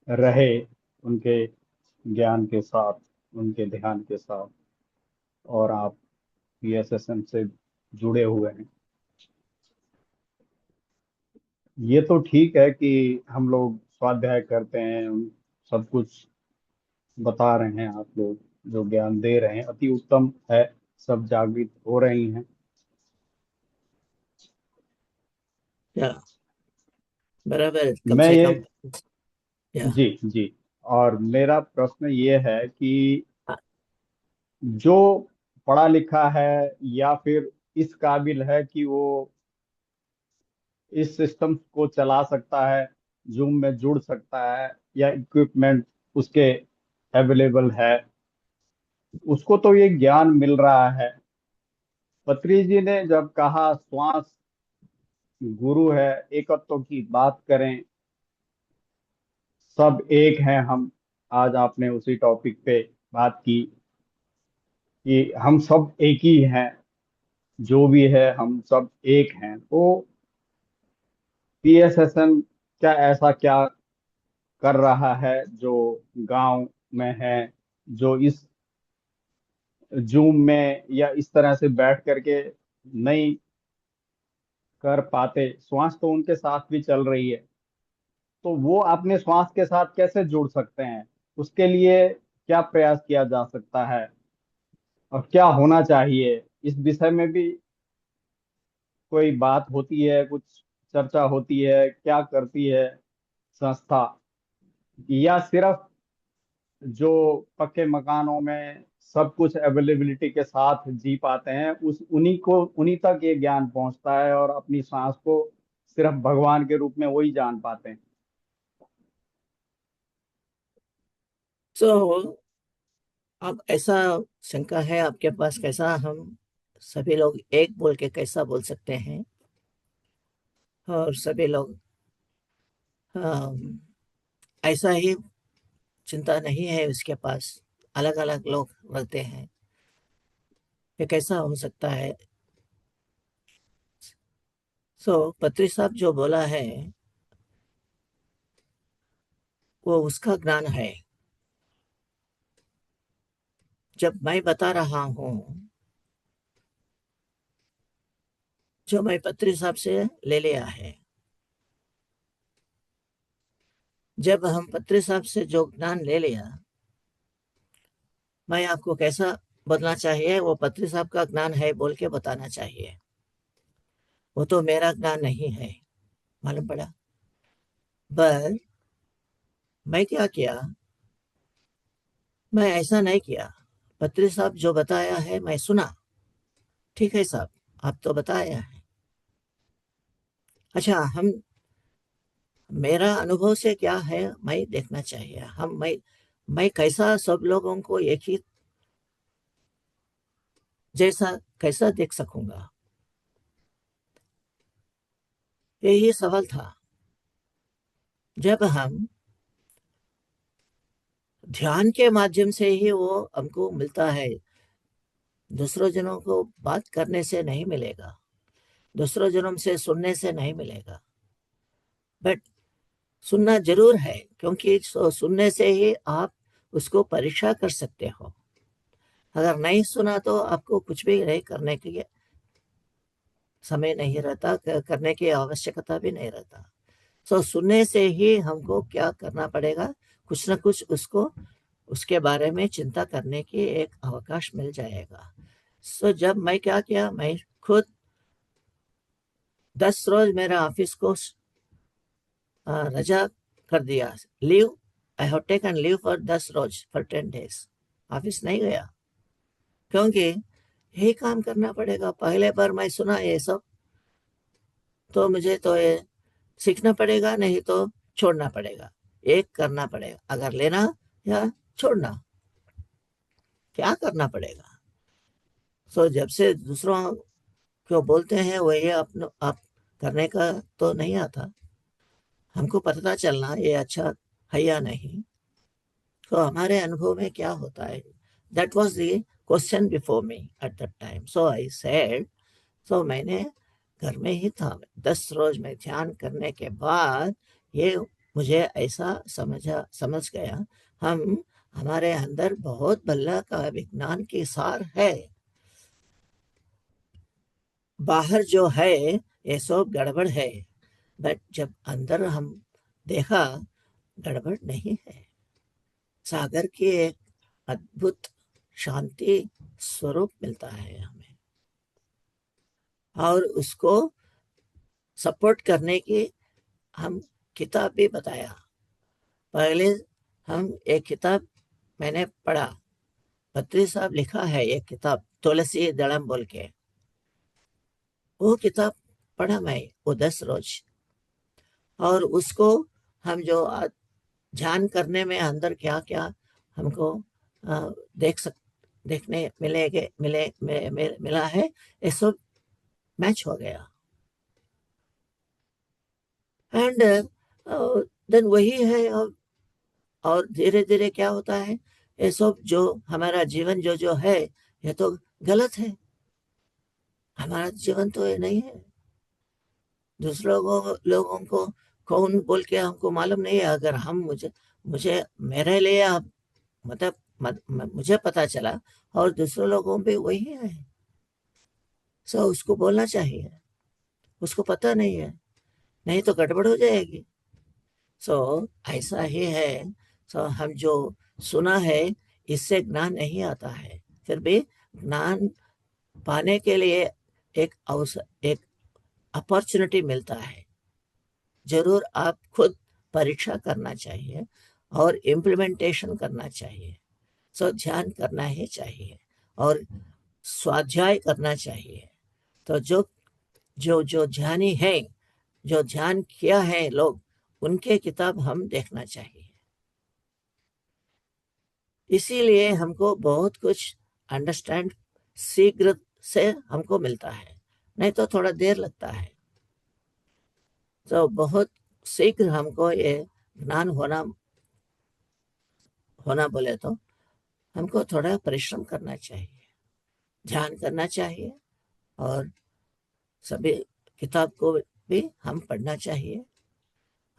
रहे, उनके ज्ञान के साथ, उनके ध्यान के साथ, और आप पीएसएसएम से जुड़े हुए हैं। ये तो ठीक है कि हम लोग स्वाध्याय करते हैं, सब कुछ बता रहे हैं, आप लोग जो ज्ञान दे रहे हैं अति उत्तम है, सब जागृत हो रही हैं। या बराबर, कम मैं से ये, कम। या जी जी, और मेरा प्रश्न ये है कि हाँ, जो पढ़ा लिखा है या फिर इस काबिल है कि वो इस सिस्टम को चला सकता है, जूम में जुड़ सकता है, या इक्विपमेंट उसके अवेलेबल है, उसको तो ये ज्ञान मिल रहा है। पत्री जी ने जब कहा श्वास गुरु है, एकत्व की बात करें, सब एक हैं हम, आज आपने उसी टॉपिक पे बात की कि हम सब एक ही हैं, जो भी है हम सब एक हैं। तो पीएसएसएम क्या ऐसा क्या कर रहा है जो गांव में है, जो इस जूम में या इस तरह से बैठ करके नहीं कर पाते? श्वास तो उनके साथ भी चल रही है, तो वो अपने श्वास के साथ कैसे जुड़ सकते हैं? उसके लिए क्या प्रयास किया जा सकता है और क्या होना चाहिए? इस विषय में भी कोई बात होती है, कुछ चर्चा होती है, क्या करती है संस्था? या सिर्फ जो पक्के मकानों में सब कुछ अवेलेबिलिटी के साथ जी पाते हैं, उस उन्हीं तक ये ज्ञान पहुंचता है और अपनी सांस को सिर्फ भगवान के रूप में वही जान पाते हैं? तो अब ऐसा शंका है आपके पास, कैसा हम सभी लोग एक बोल के कैसा बोल सकते हैं, और सभी लोग ऐसा ही चिंता नहीं है उसके पास, अलग अलग लोग रहते हैं, ये कैसा हो सकता है? पत्री साहब जो बोला है वो उसका ज्ञान है। जब मैं बता रहा हूँ, जो मैं पत्री साहब से ले लिया है, जब हम पत्री साहब से जो ज्ञान ले लिया, मैं आपको कैसा बदलना चाहिए, वो पत्री साहब का ज्ञान है बोल के बताना चाहिए। वो तो मेरा ज्ञान नहीं है, मालूम पड़ा। पर मैं क्या किया, मैं ऐसा नहीं किया। पत्री साहब जो बताया है मैं सुना, ठीक है साहब, आप तो बताया है। अच्छा, हम मेरा अनुभव से क्या है मैं देखना चाहिए। मैं कैसा सब लोगों को एक ही जैसा कैसा देख सकूंगा, यही सवाल था। जब हम ध्यान के माध्यम से ही वो हमको मिलता है। दूसरों जनों को बात करने से नहीं मिलेगा, दूसरों जनों से सुनने से नहीं मिलेगा, बट सुनना जरूर है, क्योंकि सुनने से ही आप उसको परीक्षा कर सकते हो। अगर नहीं सुना तो आपको कुछ भी नहीं करने के लिए समय नहीं रहता, करने की आवश्यकता भी नहीं रहता। सुनने से ही हमको क्या करना पड़ेगा, कुछ ना कुछ उसको उसके बारे में चिंता करने की एक अवकाश मिल जाएगा। जब मैं क्या किया, मैं खुद 10 रोज मेरा ऑफिस को रजा कर दिया, leave. I have taken leave for 10 रोज, फॉर 10 days ऑफिस नहीं गया, क्योंकि यही काम करना पड़ेगा। पहले बार मैं सुना ये सब, तो मुझे तो ये सीखना पड़ेगा, नहीं तो छोड़ना पड़ेगा। एक करना पड़ेगा, अगर लेना या छोड़ना, क्या करना पड़ेगा। जब से दूसरों को बोलते हैं वही आप करने का तो नहीं आता, हमको पता चलना ये अच्छा है या नहीं। तो हमारे अनुभव में क्या होता है, that was the question before me at that time. I said, मैंने घर में ही था, 10 रोज में ध्यान करने के बाद ये मुझे ऐसा समझ गया, हमारे अंदर बहुत भला का विज्ञान की सार है। बाहर जो है ये सब गड़बड़ है, बट जब अंदर हम देखा, गड़बड़ नहीं है। सागर की एक अद्भुत शांति स्वरूप मिलता है हमें, और उसको सपोर्ट करने की हम किताब भी बताया। पहले हम एक किताब मैंने पढ़ा, पत्री साहब लिखा है एक किताब, तुलसी दड़म बोल के, वो किताब पढ़ा मैं, वो 10 रोज। और उसको हम जो ध्यान करने में अंदर क्या क्या हमको देखने मिला है, ये सब मैच हो गया। एंड देन वही है। और धीरे धीरे क्या होता है, ये सब जो हमारा जीवन जो जो है, ये तो गलत है। हमारा जीवन तो ये नहीं है। दूसरों लोगों को कौन बोल के हमको मालूम नहीं है। अगर हम मुझे मुझे मेरे लिए आप मतलब मुझे पता चला, और दूसरे लोगों पे वही है, उसको बोलना चाहिए। उसको पता नहीं है, नहीं तो गड़बड़ हो जाएगी। ऐसा ही है। हम जो सुना है, इससे ज्ञान नहीं आता है, फिर भी ज्ञान पाने के लिए एक अवसर, एक अपॉर्चुनिटी मिलता है। जरूर आप खुद परीक्षा करना चाहिए और इम्प्लीमेंटेशन करना चाहिए। ध्यान करना ही चाहिए और स्वाध्याय करना चाहिए। तो जो जो जो ध्यानी है, जो ध्यान किया है लोग, उनके किताब हम देखना चाहिए। इसीलिए हमको बहुत कुछ अंडरस्टैंड शीघ्र से हमको मिलता है, नहीं तो थोड़ा देर लगता है। बहुत शीघ्र हमको ये ज्ञान होना बोले तो हमको थोड़ा परिश्रम करना चाहिए, ध्यान करना चाहिए, और सभी किताब को भी हम पढ़ना चाहिए,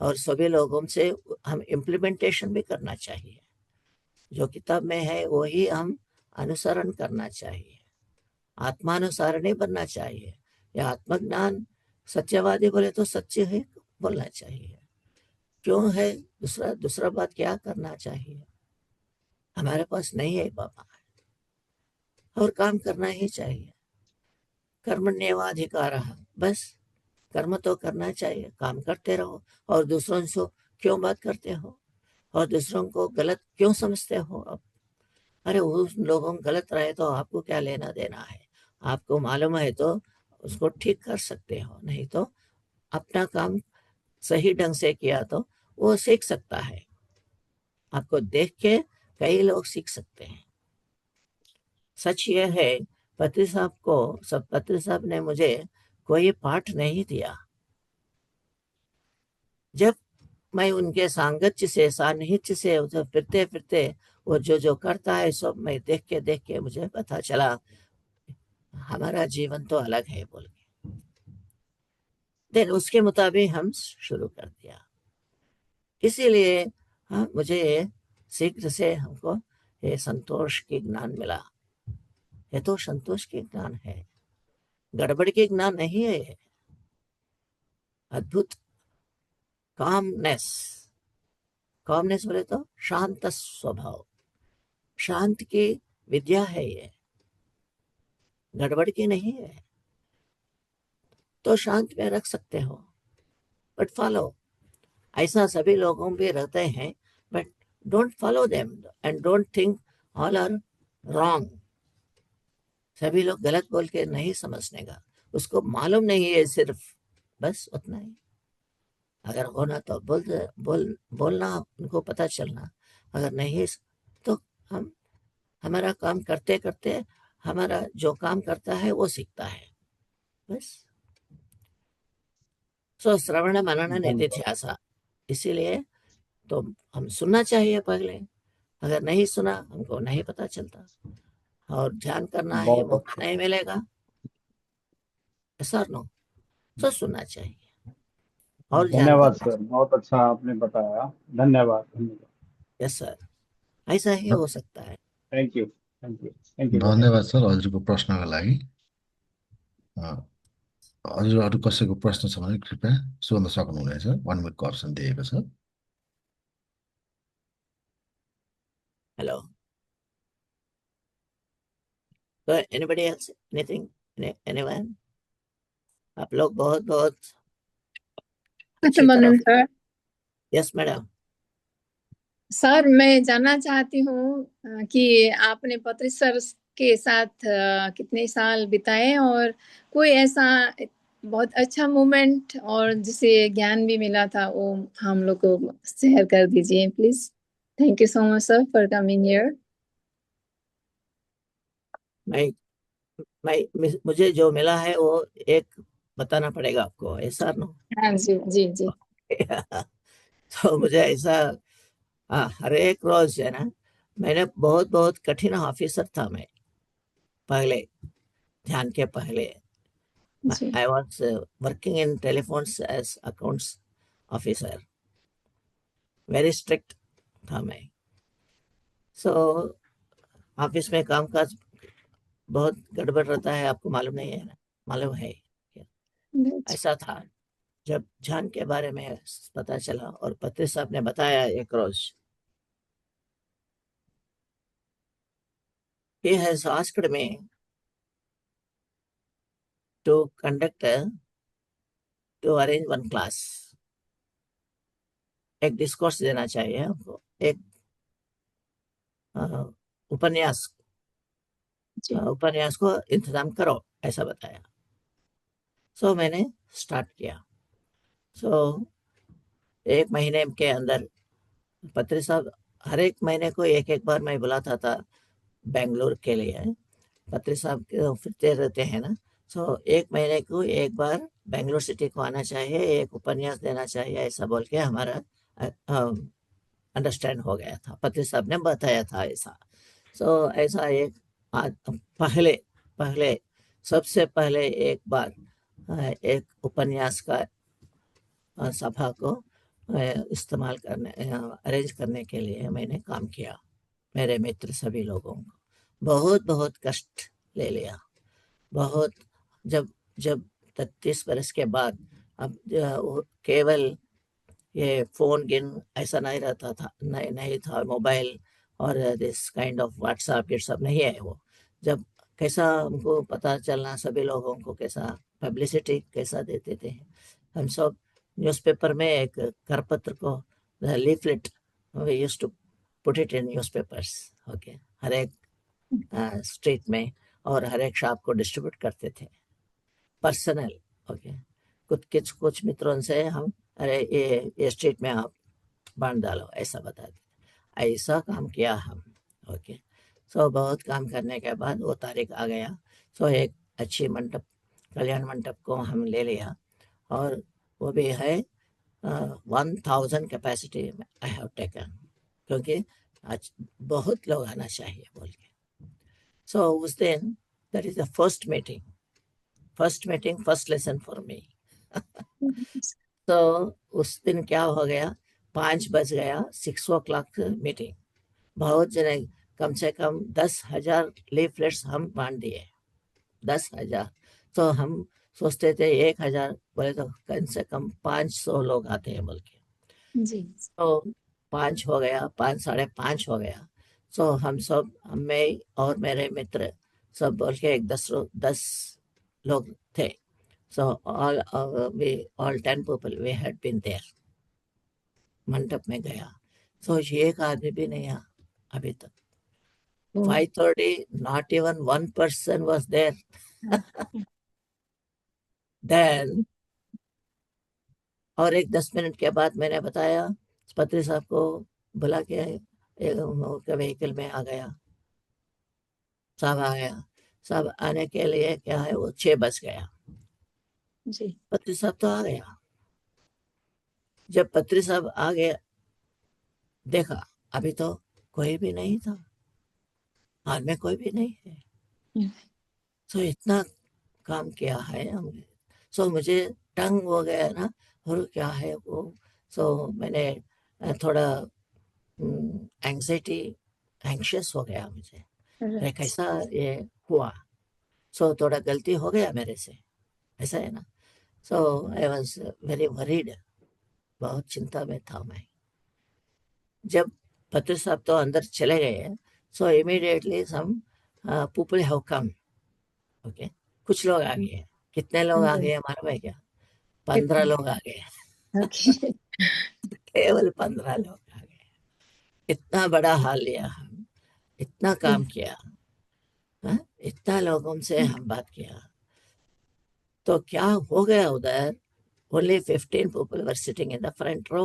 और सभी लोगों से हम इम्प्लीमेंटेशन भी करना चाहिए। जो किताब में है वही हम अनुसरण करना चाहिए। आत्मानुसार नहीं बनना चाहिए, या आत्मज्ञान सत्यवादी बोले तो सच्चे ही बोलना चाहिए। क्यों है दूसरा दूसरा बात क्या करना चाहिए, हमारे पास नहीं है बाबा, और काम करना ही चाहिए। कर्मण्येवाधिकार, बस कर्म तो करना चाहिए, काम करते रहो। और दूसरों से क्यों बात करते हो, और दूसरों को गलत क्यों समझते हो अब? अरे उस लोगों गलत रहे तो आपको क्या लेना देना है? आपको मालूम है तो उसको ठीक कर सकते हो, नहीं तो अपना काम सही ढंग से किया तो वो सीख सकता है। आपको देख के कई लोग सीख सकते हैं। सच ये है, पत्री साहब ने मुझे कोई पाठ नहीं दिया। जब मैं उनके सांगत्य से, सानिध्य से उधर फिरते फिरते वो जो जो करता है सब मैं देख के मुझे पता चला हमारा जीवन तो अलग है बोल के। देन उसके मुताबिक हम शुरू कर दिया। इसीलिए हाँ, मुझे शीघ्र से हमको ये संतोष की ज्ञान मिला। ये तो संतोष की ज्ञान है, गड़बड़ की ज्ञान नहीं है ये। अद्भुत कामनेस, कामनेस बोले तो शांत स्वभाव, शांत की विद्या है ये, गड़बड़ की नहीं है। तो शांत में रख सकते हो, बट फॉलो। ऐसा सभी लोगों भी रहते हैं, but don't follow them and don't think all are wrong. सभी लोग गलत बोल के नहीं समझने का, उसको मालूम नहीं है सिर्फ, बस उतना ही। अगर होना तो बोलना, उनको पता चलना। अगर नहीं तो हम हमारा काम करते करते हमारा जो काम करता है वो सीखता है, बस। सो श्रवण मनन धन्यवाद। निधिध्यासा, इसीलिए तो हम सुनना चाहिए पहले। अगर नहीं सुना हमको नहीं पता चलता, और ध्यान करना है बहुत मौका अच्छा। नहीं मिलेगा। सर नो, तो सुनना चाहिए और ध्यान धन्यवाद करना सर, चाहिए। बहुत अच्छा आपने बताया। धन्यवाद धन्यवाद। यस सर, ऐसा ही हो सकता है। Thank you thank you thank you very धन्यवाद मच। सर हजुरको प्रश्नको लागि। अ, हजुर अरू कसैको प्रश्न छ भने कृपया सोध्न सक्नुहुनेछ। 1 मिनटको अप्सन दिएको छ। हेलो, तो एनीबडी एल्स, एनीथिंग, एनीवन? आप लोग बहुत बहुत अच्छी मनन तरफ। सर। Yes madam. सर मैं जानना चाहती हूँ कि आपने पत्री सर के साथ कितने साल बिताए, और कोई ऐसा बहुत अच्छा मोमेंट और जिसे ज्ञान भी मिला था वो हम लोग को शेयर कर दीजिए please. Thank you so much sir for coming here. मैं मुझे जो मिला है वो एक बताना पड़ेगा आपको, ऐसा ना? हाँ जी जी जी। तो मुझे ऐसा, हर एक रोज है ना, मैंने बहुत बहुत कठिन ऑफिसर था मैं पहले, ध्यान के पहले। जी I was working in telephones as accounts officer, very strict था मैं। सो ऑफिस में कामकाज बहुत गड़बड़ रहता है, आपको मालूम नहीं है ना? मालूम है क्या? ऐसा था। जब ध्यान के बारे में पता चला और पत्री साहब ने बताया एक रोज, he has asked me to conduct to arrange one class, एक डिस्कोर्स देना चाहिए हमको, एक उपन्यास, जी उपन्यास को इंतजाम करो, ऐसा बताया। सो मैंने स्टार्ट किया। सो एक महीने के अंदर पत्री साहब हर एक महीने को एक एक बार मैं बुलाता था बेंगलोर के लिए। पत्री साहब फिरते रहते हैं ना, सो एक महीने को एक बार बेंगलोर सिटी को आना चाहिए, एक उपन्यास देना चाहिए, ऐसा बोल के हमारा अंडरस्टैंड हो गया था। पत्री साहब ने बताया था ऐसा। सो ऐसा एक पहले पहले सबसे पहले एक बार एक उपन्यास का सभा को इस्तेमाल करने, अरेंज करने के लिए मैंने काम किया। मेरे मित्र सभी लोगों को बहुत बहुत कष्ट ले लिया, बहुत। जब जब 33 बरस के बाद अब केवल ये फोन गिन ऐसा नहीं रहता था, नहीं था मोबाइल और दिस काइंड ऑफ व्हाट्सएप ये सब नहीं है। वो जब कैसा हमको पता चलना, सभी लोगों को कैसा पब्लिसिटी कैसा देते थे हम सब। न्यूज़पेपर में एक करपत्र को, leaflet, we used to put it in newspapers, okay, हर एक स्ट्रीट में और हर एक शॉप को डिस्ट्रीब्यूट करते थे पर्सनल, ओके। कुछ कुछ मित्रों से हम, अरे ये स्ट्रीट में आप बांध डालो, ऐसा बताते, ऐसा काम किया हम, ओके। सो बहुत काम करने के बाद वो तारीख आ गया। सो एक अच्छी मंडप, कल्याण मंडप को हम ले लिया, और वो भी है 1000 कैपेसिटी आई हैव टेकन, क्योंकि आज बहुत लोग आना चाहिए बोल के। सो उस दिन that is the first meeting, first lesson for me. तो उस दिन क्या हो गया, 5 बज गया, 6 o'clock मीटिंग। बहुत जने, कम से कम 10,000 लीफलेट्स हम बांट दिए, 10,000। तो हम सोचते थे 1,000 बोले तो कम से कम 500 लोग आते हैं बोल के। जी। तो 5 हो गया, 5, 5:30 हो गया। तो हम सब, मैं और मेरे मित्र सब बोल के एक 10 लोग थे। So all 10 people we had been there. मंडप में गया, so एक आदमी भी नहीं आया अभी तक। 5:30, not even one person was there. Then और एक 10 मिनट के बाद मैंने बताया, पत्री साहब को बुला के उनके व्हीकल में आ गया, साहब आ गया। साहब आने के लिए क्या है, वो 6 बज गया। जी। पत्री साहब तो आ गया। जब पत्री साहब आ गया, देखा अभी तो कोई भी नहीं था, हाल में कोई भी नहीं है। तो इतना काम किया है हमने, सो मुझे टंग हो गया ना, और क्या है वो। सो मैंने थोड़ा एंग्शियस हो गया मुझे, अरे कैसा ये हुआ। सो थोड़ा गलती हो गया मेरे से, ऐसा है ना। सो आई वॉज वेरी वरीड, बहुत चिंता में था मैं। जब पत्र साहब तो अंदर चले गए, so immediately some people have come. Okay, कुछ लोग आ गए। कितने लोग आ गए मालूम है क्या? 15 लोग आ गए। ओके। केवल 15 लोग आ गए। इतना बड़ा हाल लिया हम, इतना काम किया, इतना लोगों से हम बात किया। तो क्या हो गया उधर, only 15 people were sitting in the front row.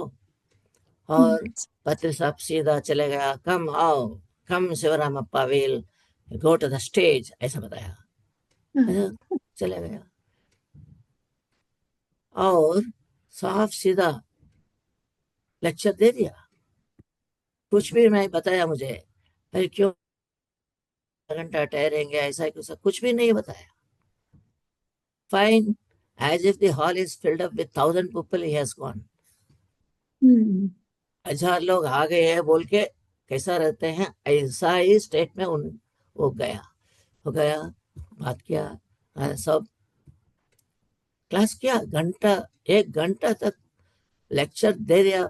और पत्र साहब सीधा चले गया, कम आओ, come Shivaram Appa will go to the stage, ऐसा बताया। चले गया और साफ सीधा लेक्चर दे दिया, कुछ भी नहीं बताया मुझे, अरे क्यों घंटा ठहरेंगे, ऐसा कुछ भी नहीं बताया। Fine, as if the hall is filled up with 1000 people, he has gone. 1000 लोग आ गए हैं बोल के कैसा रहते हैं, ऐसा ही स्टेट में वो गया, बात किया, सब क्लास किया, घंटा 1 घंटा तक लेक्चर दे दिया,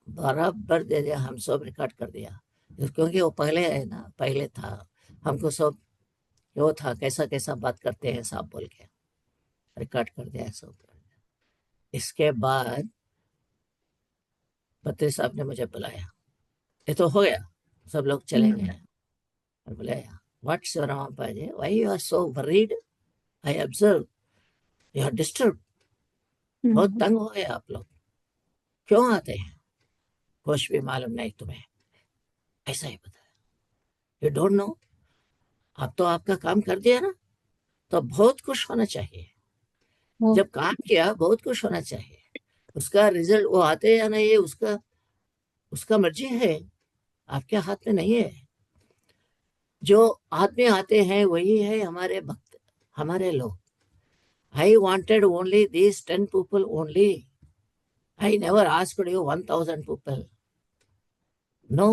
बराबर दे दिया। हम सब रिकॉर्ड कर दिया, क्योंकि वो पहले है ना, पहले था, हमको सब वो था कैसा कैसा बात करते हैं साहब बोल के रिकॉर्ड कर दिया सब। इसके बाद पत्री साहब ने मुझे बुलाया, ये तो हो गया, सब लोग चले गए। और बुलाया, what Shivram paaji, why you are so worried, I observe you are disturb, बहुत तंग हो गए आप लोग, क्यों आते हैं, कुछ भी मालूम नहीं तुम्हें, ऐसा ही बताया। यू डोंट नो, आप तो आपका काम कर दिया ना, तो बहुत खुश होना चाहिए। जब काम किया बहुत खुश होना चाहिए। उसका रिजल्ट वो आते या नहीं, उसका मर्जी है, आपके हाथ में नहीं है। जो आदमी आते हैं वही है हमारे भक्त, हमारे लोग। I wanted only these 10 people only, I never asked you 1000 people, no.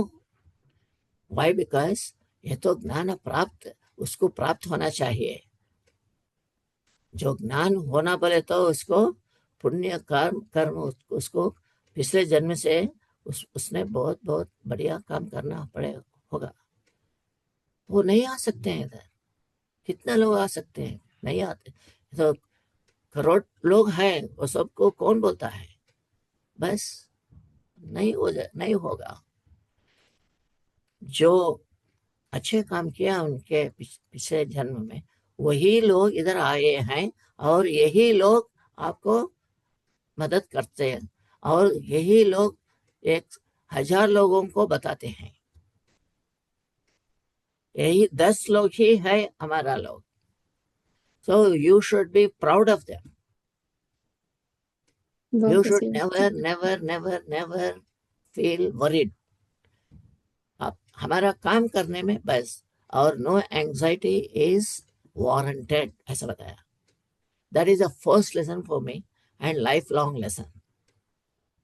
Why? Because ये तो ज्ञान प्राप्त, उसको प्राप्त होना चाहिए। जो ज्ञान होना बोले तो उसको पुण्य कर्म उसको पिछले जन्म से उसने बहुत बहुत बढ़िया काम करना पड़े होगा। वो नहीं आ सकते हैं इधर, कितने लोग आ सकते हैं, नहीं आते। तो करोड़ लोग हैं, वो सबको कौन बोलता है, बस नहीं होगा। जो अच्छे काम किया उनके पिछले जन्म में, वही लोग इधर आए हैं, और यही लोग आपको मदद करते हैं, और यही लोग 1000 लोगों को बताते हैं। यही 10 लोग ही है हमारा लोग। So you should be proud of them. बहुत You अच्छी should बात। never, never, never, never feel worried. आप हमारा काम करने में बस, और no anxiety is warranted, ऐसा बताया. That is the first lesson for me and lifelong lesson.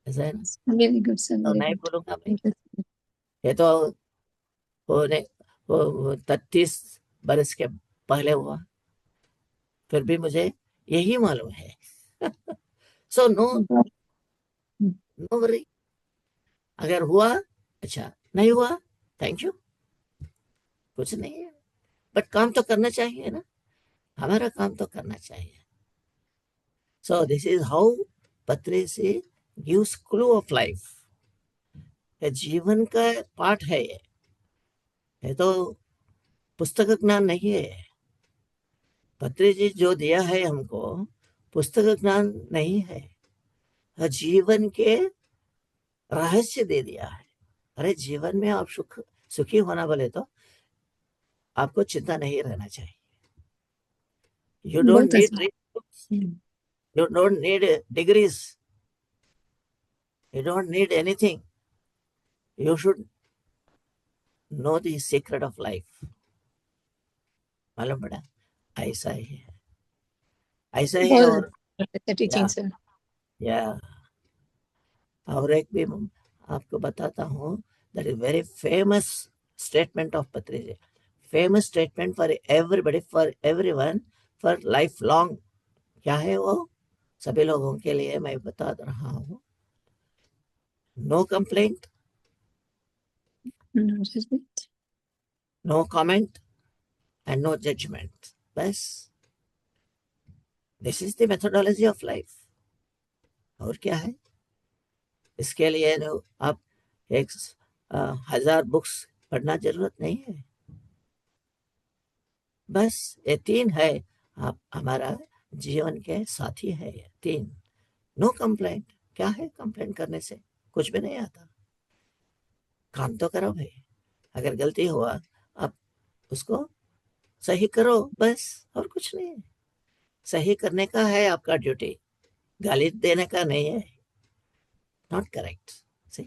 ऐसा है ना? वेरी गुड सर, तो वेरी नहीं गुड। बोलूंगा मैं. ये तो होने वो 33 बरस के पहले हुआ, फिर भी मुझे यही मालूम है. So no no worry. अगर हुआ अच्छा, नहीं हुआ थैंक यू, कुछ नहीं है. बट काम तो करना चाहिए ना, हमारा काम तो करना चाहिए. सो दिस इज हाउ पत्री से गिव्स क्लू ऑफ लाइफ. जीवन का पाठ है ये तो पुस्तक ज्ञान नहीं है. पत्री जी जो दिया है हमको पुस्तक ज्ञान नहीं है, जीवन के रहस्य दे दिया है. अरे जीवन में आप सुखी होना बोले तो आपको चिंता नहीं रहना चाहिए. यू डोंट बहुत नीड, अच्छा। you don't need degrees, you don't need anything. You should know the secret of life. मालूम पड़ा, ऐसा ही है, ऐसा ही. और बहुत टीचिंग सर। या और एक भी आपको बताता हूँ. That is very famous statement of Patri. Famous statement for everybody, for everyone, for life long. क्या है वो? सभी लोगों के लिए मैं बता रहा हूँ. No complaint, no comment and no judgement. बस this is the methodology of life. और क्या है? इसके लिए जो आप 1000 बुक्स पढ़ना जरूरत नहीं है. बस ये 3 है, आप हमारा जीवन के साथी है. ये 3. No complaint. क्या है कंप्लेंट करने से? कुछ भी नहीं आता. काम तो करो भाई. अगर गलती हुआ आप उसको सही करो, बस, और कुछ नहीं है. सही करने का है आपका ड्यूटी, गाली देने का नहीं है. Not correct. See,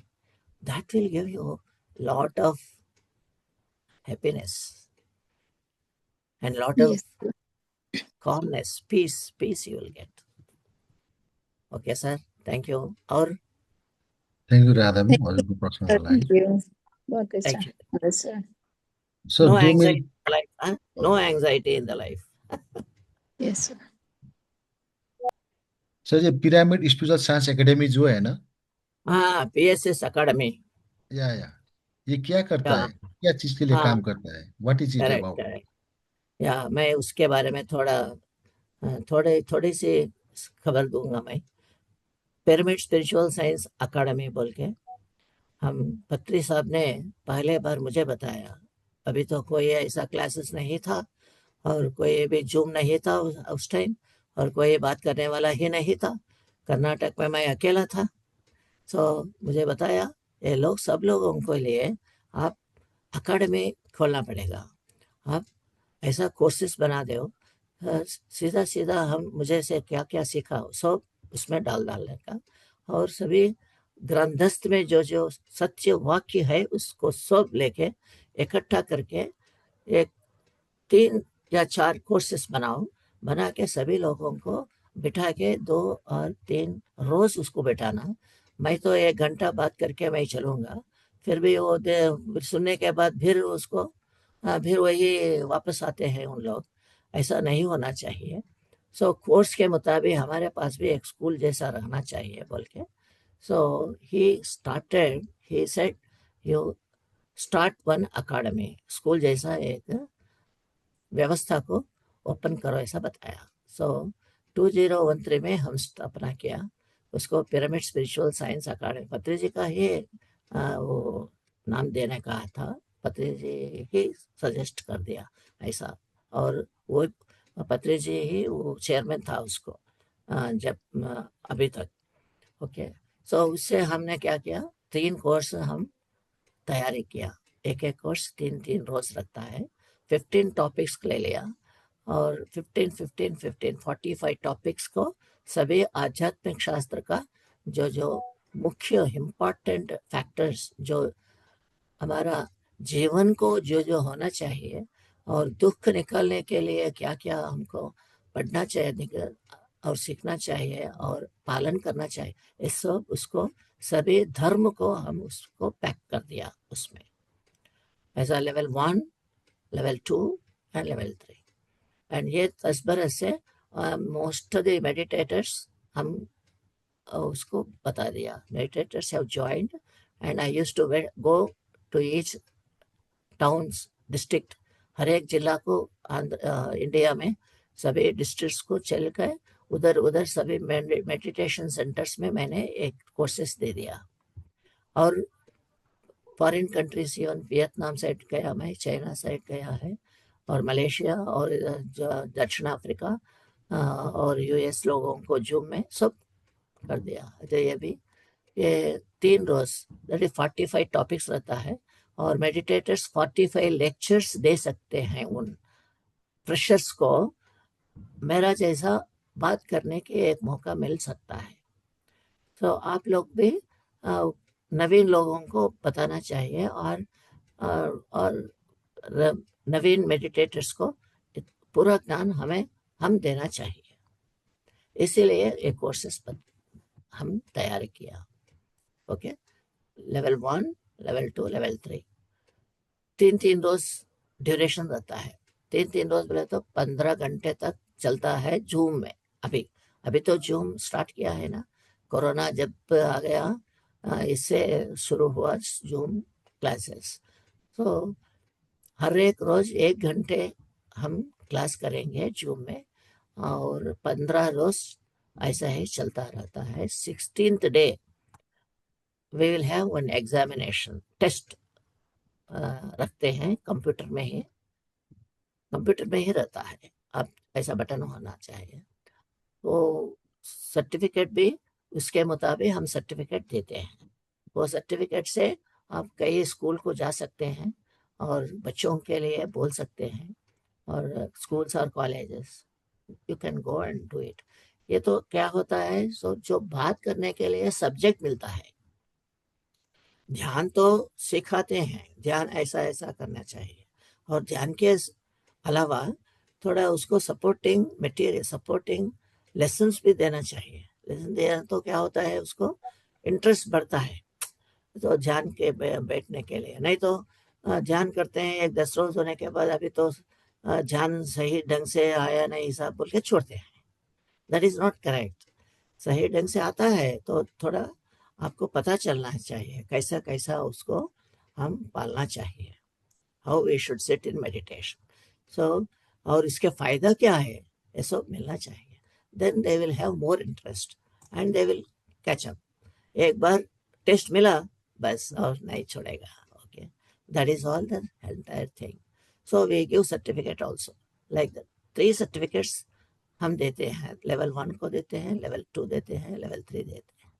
that will give you lot of happiness and lot of calmness, peace you will get. Okay sir, thank you. और थ्याङ्क यू राधा म्याम हजुरको प्रश्नको लागि. बहुत अच्छा thank you. Sir. Sir No 2 anxiety minute. in the life, huh? No anxiety in the life. Yes sir. Sir ये pyramid spiritual science academy जो है ना, हाँ, PSS अकेडमी. या ये क्या करता है, या क्या चीज के लिए हाँ, काम करता है, what is it correct about? Correct. या मैं उसके बारे में थोड़ी सी खबर दूंगा मैं. पिरामिड स्पिरिचुअल साइंस अकेडमी बोल के हम पत्री साहब ने पहले बार मुझे बताया. अभी तो कोई ऐसा क्लासेस नहीं था, और कोई भी जूम नहीं था उस टाइम, और कोई बात करने वाला ही नहीं था. कर्नाटक में मैं अकेला था. सो मुझे बताया ये लोग सब लोगों के लिए आप अकेडमी खोलना पड़ेगा. आप ऐसा कोर्सेस बना दो, सीधा सीधा हम मुझे से क्या क्या सीखा सब उसमें डालने का. और सभी ग्रंथस्थ में जो जो सत्य वाक्य है उसको सब लेके इकट्ठा करके एक 3 या 4 कोर्सेस बना के सभी लोगों को बिठा के 2 और 3 रोज उसको बैठाना. मैं तो 1 घंटा बात करके मैं चलूंगा, फिर भी वो सुनने के बाद फिर उसको फिर वही वापस आते हैं उन लोग. ऐसा नहीं होना चाहिए. सो कोर्स के मुताबिक हमारे पास भी एक स्कूल जैसा रहना चाहिए बोल के. So he said you start one academy, school जैसा एक व्यवस्था को ओपन करो, ऐसा बताया. सो 2013 में हम स्थापना किया उसको, पिरामिड स्पिरिचुअल साइंस अकेडमी. पत्री जी का ही वो नाम देने का था, पत्री जी ही सजेस्ट कर दिया ऐसा. और वो पत्री जी ही वो चेयरमैन था उसको जब अभी तक. ओके. सो उससे हमने क्या किया, 3 कोर्स हम तैयारी किया. एक कोर्स 3 रोज रखता है. 15 टॉपिक्स ले लिया, और 45 टॉपिक्स को सभी आध्यात्मिक शास्त्र का जो जो मुख्य इम्पॉर्टेंट फैक्टर्स जो हमारा जीवन को जो जो होना चाहिए और दुख निकालने के लिए क्या क्या हमको पढ़ना चाहिए और सीखना चाहिए और पालन करना चाहिए, इस सब उसको सभी धर्म को हम उसको पैक कर दिया उसमें, ऐसा level 1, level 2 and level 3। And ये 10 बरस से मोस्ट ऑफ द मेडिटेटर्स हम उसको बता दिया। Meditators have joined and I used to go to each towns district, हर एक जिला को इंडिया में सभी डिस्ट्रिक्ट्स को चल गए, उधर उधर सभी मेडिटेशन सेंटर्स में मैंने एक कोर्सेस दे दिया। और foreign countries even Vietnam side गया मैं, चाइना साइड गया है, और मलेशिया और दक्षिण अफ्रीका और यूएस लोगों को जूम में सब कर दिया। तो ये भी ये 3 रोज दैट इज 45 टॉपिक्स रहता है और मेडिटेटर्स 45 लेक्चर्स दे सकते हैं उन फ्रेशर्स को। मेरा जैसा बात करने के एक मौका मिल सकता है, तो आप लोग भी नवीन लोगों को बताना चाहिए और नवीन मेडिटेटर्स को पूरा ज्ञान हम देना चाहिए, इसीलिए एक कोर्सेस हम तैयार किया। ओके, लेवल 1, लेवल 2, लेवल 3, 3 रोज ड्यूरेशन रहता है। 3 रोज बोले तो 15 घंटे तक चलता है जूम में। अभी तो जूम स्टार्ट किया है ना, कोरोना जब आ गया इससे शुरू हुआ जूम क्लासेस। तो हर एक रोज 1 घंटे हम क्लास करेंगे जूम में और 15 रोज ऐसा ही चलता रहता है। 16th day we will have one examination test रखते हैं, कंप्यूटर में ही रहता है। अब ऐसा बटन होना चाहिए, वो सर्टिफिकेट भी उसके मुताबिक हम सर्टिफिकेट देते हैं। वो सर्टिफिकेट से आप कई स्कूल को जा सकते हैं और बच्चों के लिए बोल सकते हैं, और स्कूल्स और colleges you can go and do it. ये तो क्या होता है, सो जो बात करने के लिए सब्जेक्ट मिलता है, ध्यान तो सिखाते हैं, ध्यान ऐसा ऐसा करना चाहिए, और ध्यान के अलावा थोड़ा उसको सपोर्टिंग मटेरियल, सपोर्टिंग लेसन्स भी देना चाहिए। लेसन देना तो क्या होता है, उसको इंटरेस्ट बढ़ता है तो ध्यान के बैठने के लिए। नहीं तो ध्यान करते हैं 1-10 रोज होने के बाद अभी तो ध्यान सही ढंग से आया नहीं सब बोल के छोड़ते हैं। That is not correct. सही ढंग से आता है तो थोड़ा आपको पता चलना चाहिए कैसा कैसा उसको हम पालना चाहिए, how we should sit in meditation. So और इसके फायदा क्या है ये सब मिलना चाहिए, then they will have more interest and they will catch up. एक बार टेस्ट मिला बस और नहीं छोड़ेगा। Okay, that is all the entire thing. So we give certificate also like that. 3 certificates हम देते हैं, लेवल 1 को देते हैं, लेवल 2 देते हैं, लेवल 3 देते हैं।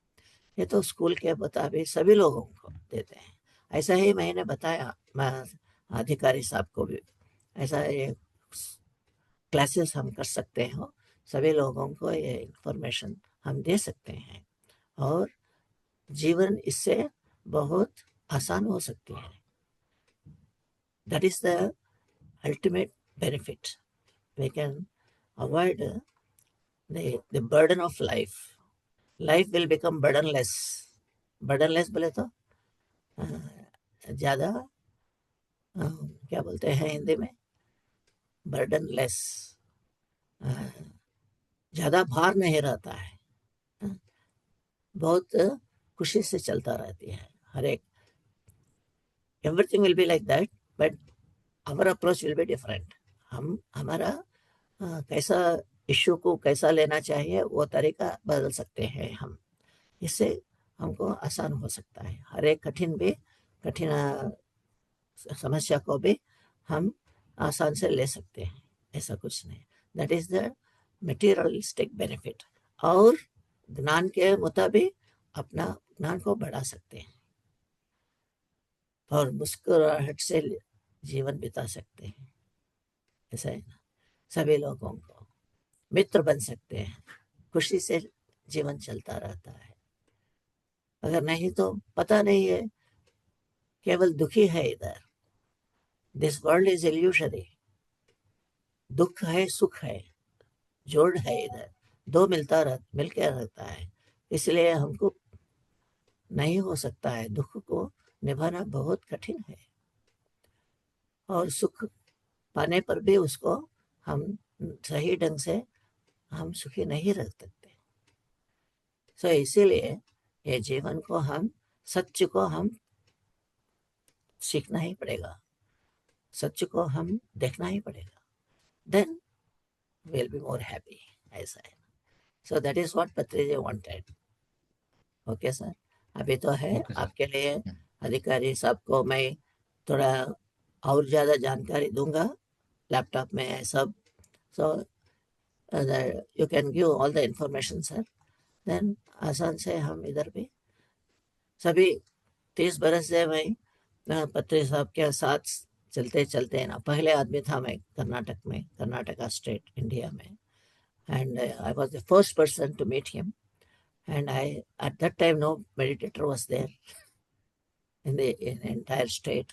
ये तो स्कूल के मुताबिक सभी लोगों को देते हैं। ऐसा ही मैंने बताया मैं अधिकारी साहब को भी, ऐसा ये क्लासेस हम कर सकते हो, सभी लोगों को ये इंफॉर्मेशन हम दे सकते हैं और जीवन इससे बहुत आसान हो सकती है। That is the ultimate benefit. We can avoid the burden of life. Life will become burdenless. Burdenless बोले तो ज्यादा क्या बोलते हैं हिंदी में, बर्डनलेस, ज्यादा भार नहीं रहता है, बहुत खुशी से चलता रहती है हर एक। Everything will be like that but our approach will be different. हम हमारा कैसा इश्यू को कैसा लेना चाहिए वो तरीका बदल सकते हैं हम, इससे हमको आसान हो सकता है। हर एक कठिन समस्या को भी हम आसान से ले सकते हैं, ऐसा कुछ नहीं। That is the materialistic benefit. और ज्ञान के मुताबिक अपना ज्ञान को बढ़ा सकते हैं और मुस्कुराहट से जीवन बिता सकते हैं, ऐसा है ना। सभी लोगों को मित्र बन सकते हैं, खुशी से जीवन चलता रहता है। अगर नहीं तो पता नहीं है, केवल दुखी है इधर। This world is illusionary. दुख है, सुख है, जोड़ है इधर, दो मिलकर रहता है। इसलिए हमको नहीं हो सकता है, दुख को निभाना बहुत कठिन है, और सुख पाने पर भी उसको हम सही ढंग से हम सुखी नहीं रह सकते। सो इसीलिए ये जीवन को हम, सच को हम सीखना ही पड़ेगा, सच को हम देखना ही पड़ेगा, then we'll be more happy, ऐसा है। So that is what पत्री जी wanted. ओके सर, अभी तो है ओके सर। आपके लिए अधिकारी साहब को मैं थोड़ा और ज़्यादा जानकारी दूंगा लैपटॉप में है सब। So you can give all the information sir, then आसान से हम इधर भी सभी 30 बरस से मैं पत्री साहब के साथ चलते चलते ना, पहले आदमी था मैं कर्नाटक में, कर्नाटका स्टेट इंडिया में, and I was the first person to meet him, and at that time no meditator was there in the entire state.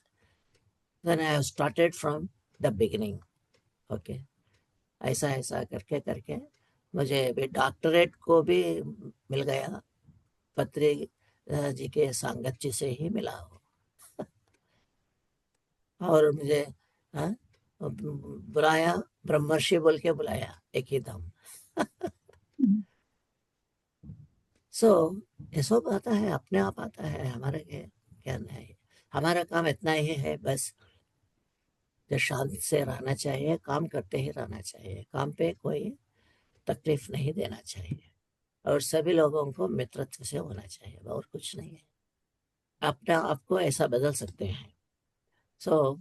Then I have started from the beginning. Okay, ऐसा ऐसा करके करके मुझे भी doctorate को भी मिल गया, पत्री जी के सांगत जी से ही मिला हो। और मुझे बुलाया, ब्रह्मर्षि बोल के बुलाया एक ही दम। ये सब आता है, अपने आप आता है, हमारे क्या नहीं। हमारा काम इतना ही है बस, जो शांत से रहना चाहिए, काम करते ही रहना चाहिए, काम पे कोई तकलीफ नहीं देना चाहिए, और सभी लोगों को मित्रत्व से होना चाहिए, और कुछ नहीं है। अपना आपको ऐसा बदल सकते हैं। So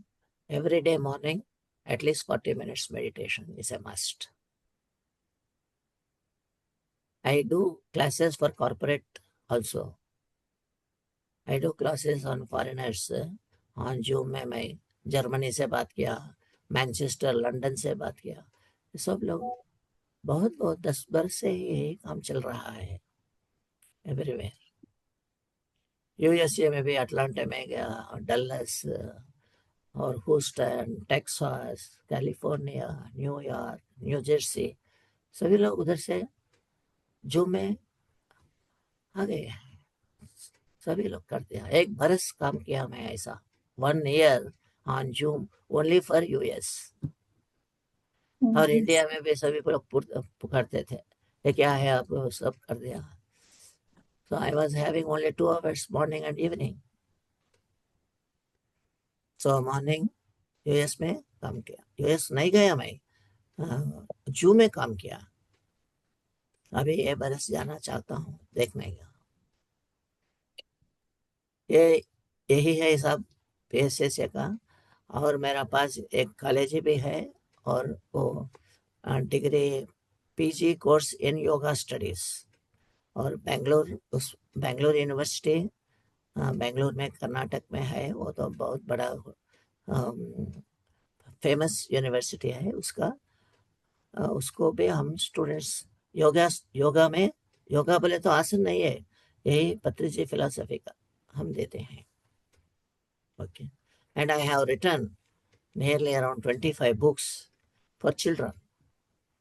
every day morning at least 40 minutes meditation is a must. I do classes for corporate also. I do classes on foreigners on Zoom में। मैं जर्मनी से बात किया, मैनचेस्टर, लंदन से बात किया, सब लोग बहुत 10 वर्ष से ही यही काम चल रहा है एवरीवेयर। यूएसए में भी अटलांटा में गया, डल्लस और Houston, Texas, California, New York, new Jersey, सभी लोग उधर से जूम में आ गए हैं, सभी लोग करते हैं। 1 बरस काम किया मैं ऐसा, 1 year on zoom only for US. और इंडिया में भी सभी लोग पुकारते थे, ये क्या है, आप सब कर दिया। So I was having only 2 hours morning and evening. So morning US में काम किया, यूएस नहीं गया मैं, जू में काम किया। अभी ये बरस जाना चाहता हूँ देखने का। यही है सब PSSA का। और मेरा पास एक कॉलेज भी है, और वो degree PG course in yoga studies, और बेंगलोर यूनिवर्सिटी, बेंगलोर में कर्नाटक में है, वो तो बहुत बड़ा फेमस यूनिवर्सिटी है उसका। उसको भी हम स्टूडेंट्स योगा में, योगा बोले तो आसन नहीं है, यही पत्री जी फिलॉसफी का हम देते हैं। Okay, and I have written nearly around 25 books for children,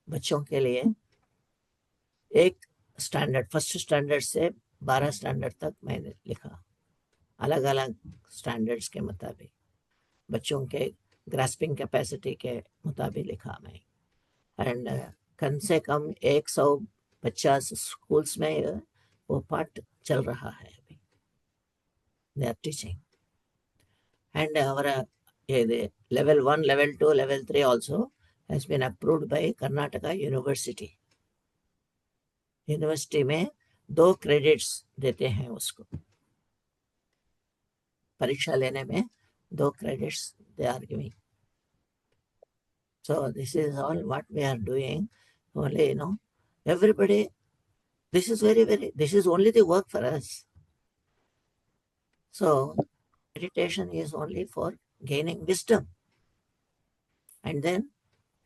बच्चों के लिए। एक स्टैंडर्ड, फर्स्ट स्टैंडर्ड से 12 स्टैंडर्ड तक मैंने लिखा, अलग अलग स्टैंडर्ड्स के मुताबिक, बच्चों के ग्रास्पिंग कैपेसिटी के मुताबिक लिखा मैं। एंड कम से कम 150 स्कूल्स में वो पाठ चल रहा है अभी, they are teaching. And our level 1, level 2, level 3 also has been approved by Karnataka University. University में 2 क्रेडिट्स देते हैं उसको, परीक्षा लेने में 2 credits they are giving. So this is all what we are doing. Only, everybody, this is this is only the work for us. So meditation is only for gaining wisdom, and then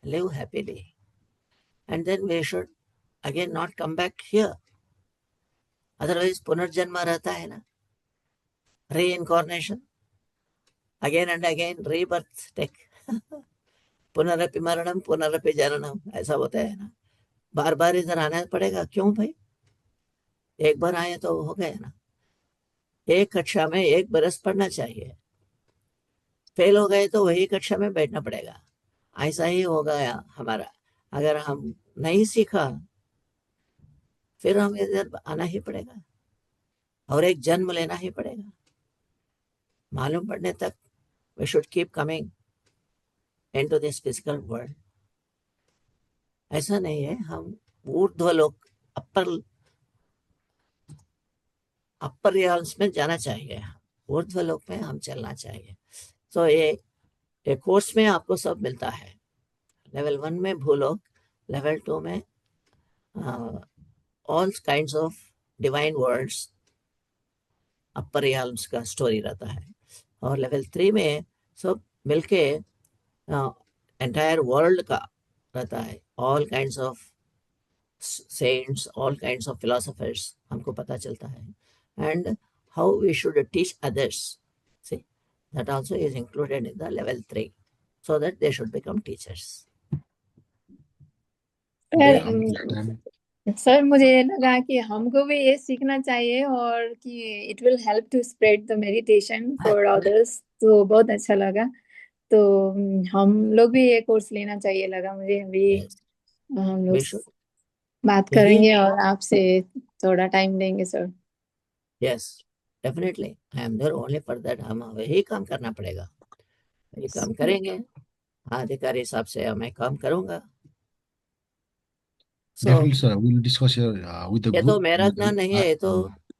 live happily, and then we should again not come back here. Otherwise, पुनर्जन्म रहता है ना, reincarnation, again and again rebirth take. पुनरपि मरणम पुनरपि जननम, ऐसा होता है ना, बार बार इधर आना पड़ेगा। क्यों भाई? एक बार आए तो हो गया ना। एक कक्षा में 1 बरस पढ़ना चाहिए, फेल हो गए तो वही कक्षा में बैठना पड़ेगा। ऐसा ही हो गया हमारा। अगर हम नहीं सीखा फिर हमें इधर आना ही पड़ेगा और एक जन्म लेना ही पड़ेगा। मालूम पड़ने तक we should keep coming into this physical world. ऐसा नहीं है, हम ऊर्ध्वलोक अपर रियल्स में जाना चाहिए, ऊर्ध्वलोक में हम चलना चाहिए। तो ये कोर्स में आपको सब मिलता है। लेवल 1 में भूलोक, लेवल 2 में all kinds of divine words, upper realms का स्टोरी रहता है, और लेवल 3 में सब मिलके एंटायर वर्ल्ड का रहता है। All kinds of saints, all kinds of philosophers हमको पता चलता है, and how we should teach others. See, that also is included in the level 3, so that they should become teachers. Sir मुझे लगा कि हमको भी ये सीखना चाहिए और कि it will help to spread the meditation for others, तो बहुत अच्छा लगा। तो हम लोग भी ये कोर्स लेना चाहिए लगा मुझे अभी। Yes. हम We लोग should. बात करेंगे और आपसे थोड़ा टाइम देंगे sir. Yes, definitely. I am there only for that. हम वही काम करना पड़ेगा, वही काम करेंगे। अधिकारी हिसाब से मैं काम करूंगा। Definitely, sir. We will discuss here with the ये तो group. मेरा ज्ञान नहीं है, ये तो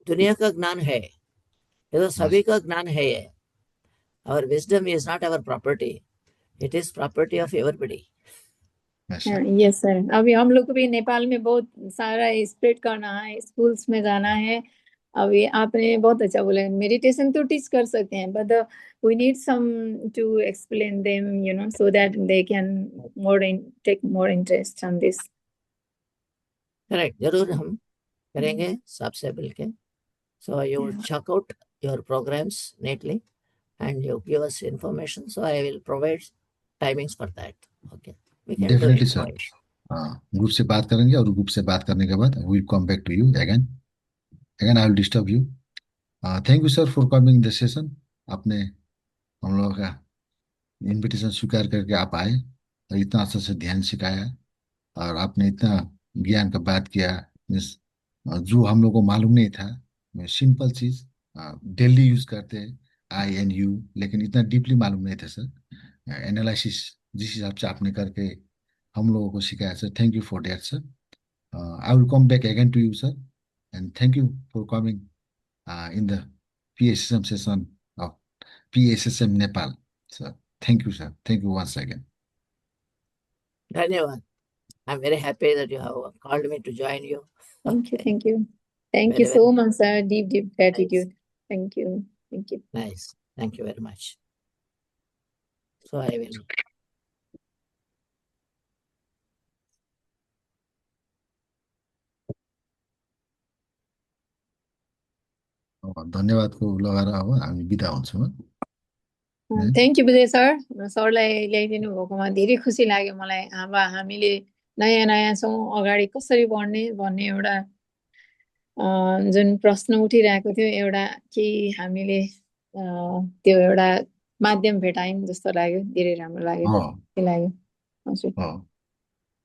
दुनिया का ज्ञान है, ये तो सभी का ज्ञान है। ये our wisdom is not our property, it is property of everybody. Yes sir, अभी हम लोग को भी नेपाल में बहुत सारा स्प्रेड करना है, स्कूल्स में जाना है। अभी आपने बहुत अच्छा बोला, मेडिटेशन तो टीच कर सकते हैं, but we need some to explain them, you know, so that they can take more interest on this. Correct, जरूर हम करेंगे सबसे मिलके। So you check out your programs neatly and you give us information, so I will provide timings for that. Okay, we can do Definitely, it. sir. Group से बात करेंगे और group से बात करने के बाद we will come back to you again I will disturb you. Thank you sir for coming the session. आपने हम लोगों का इनविटेशन स्वीकार करके आप आए और इतना अच्छा से ध्यान सिखाया और आपने इतना ज्ञान का बात किया जो हम लोग को मालूम नहीं था। सिंपल चीज डेली यूज करते हैं आई एंड यू, लेकिन इतना डीपली मालूम नहीं था सर। एनालिसिस जिस हिसाब से आपने करके हम लोगों को सिखाया sir, thank you for that sir. I will come back again to you sir, and thank you for coming in the PSSM session of PSSM Nepal sir. Thank you sir, thank you once again. धन्यवाद। I'm very happy that you have called me to join you. Thank you, thank you, thank you Very, so very much sir, deep gratitude. Thank you, thank you. nice. Thank you very much. So I will. धन्यवादको लगाएर अब हामी बिदा हुन्छौँ। Thank you Vijay sir, सरलाई ल्याइदिनु भएकोमा धेरै खुसी लाग्यो मलाई। अब हामीले नयाँ नयाँ छौँ, अगाडि कसरी बढ्ने भन्ने एउटा जुन प्रश्न उठिरहेको थियो, एउटा केही हामीले त्यो एउटा माध्यम भेटायौँ जस्तो लाग्यो, धेरै राम्रो लाग्यो, के लाग्यो? हजुर,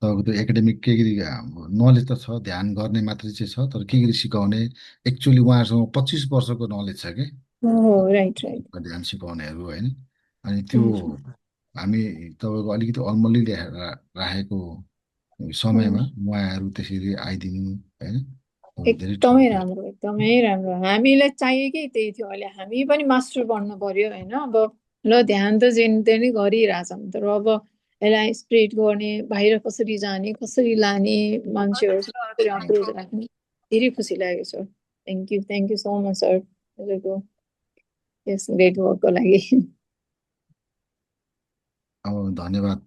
तपाईँको त्यो एकाडेमिक के नलेज त छ, ध्यान गर्ने मात्रै चाहिँ छ, तर के सिकाउने एक्चुअली उहाँहरूसँग 25 वर्षको नलेज छ कि राइट राइट, ध्यान सिकाउनेहरू होइन। अनि त्यो हामी तपाईँको अलिकति अल्मली राखेको समयमा उहाँहरू त्यसरी आइदिनु होइन, एकदमै राम्रो, एकदमै राम्रो। हामीलाई चाहिएकै त्यही थियो। अहिले हामी पनि मास्टर बन्नु पर्यो होइन। अब ल ध्यान त जेन तेन गरिरहेछौँ, तर अब यसलाई स्प्रेड गर्ने, बाहिर कसरी जाने, कसरी लाने, मान्छेहरूसँग कसरी अप्रोच राख्ने, धेरै खुसी लाग्यो sir. Thank you so much sir, हजुरको यस ग्रेट वर्कको लागि। धन्यवाद।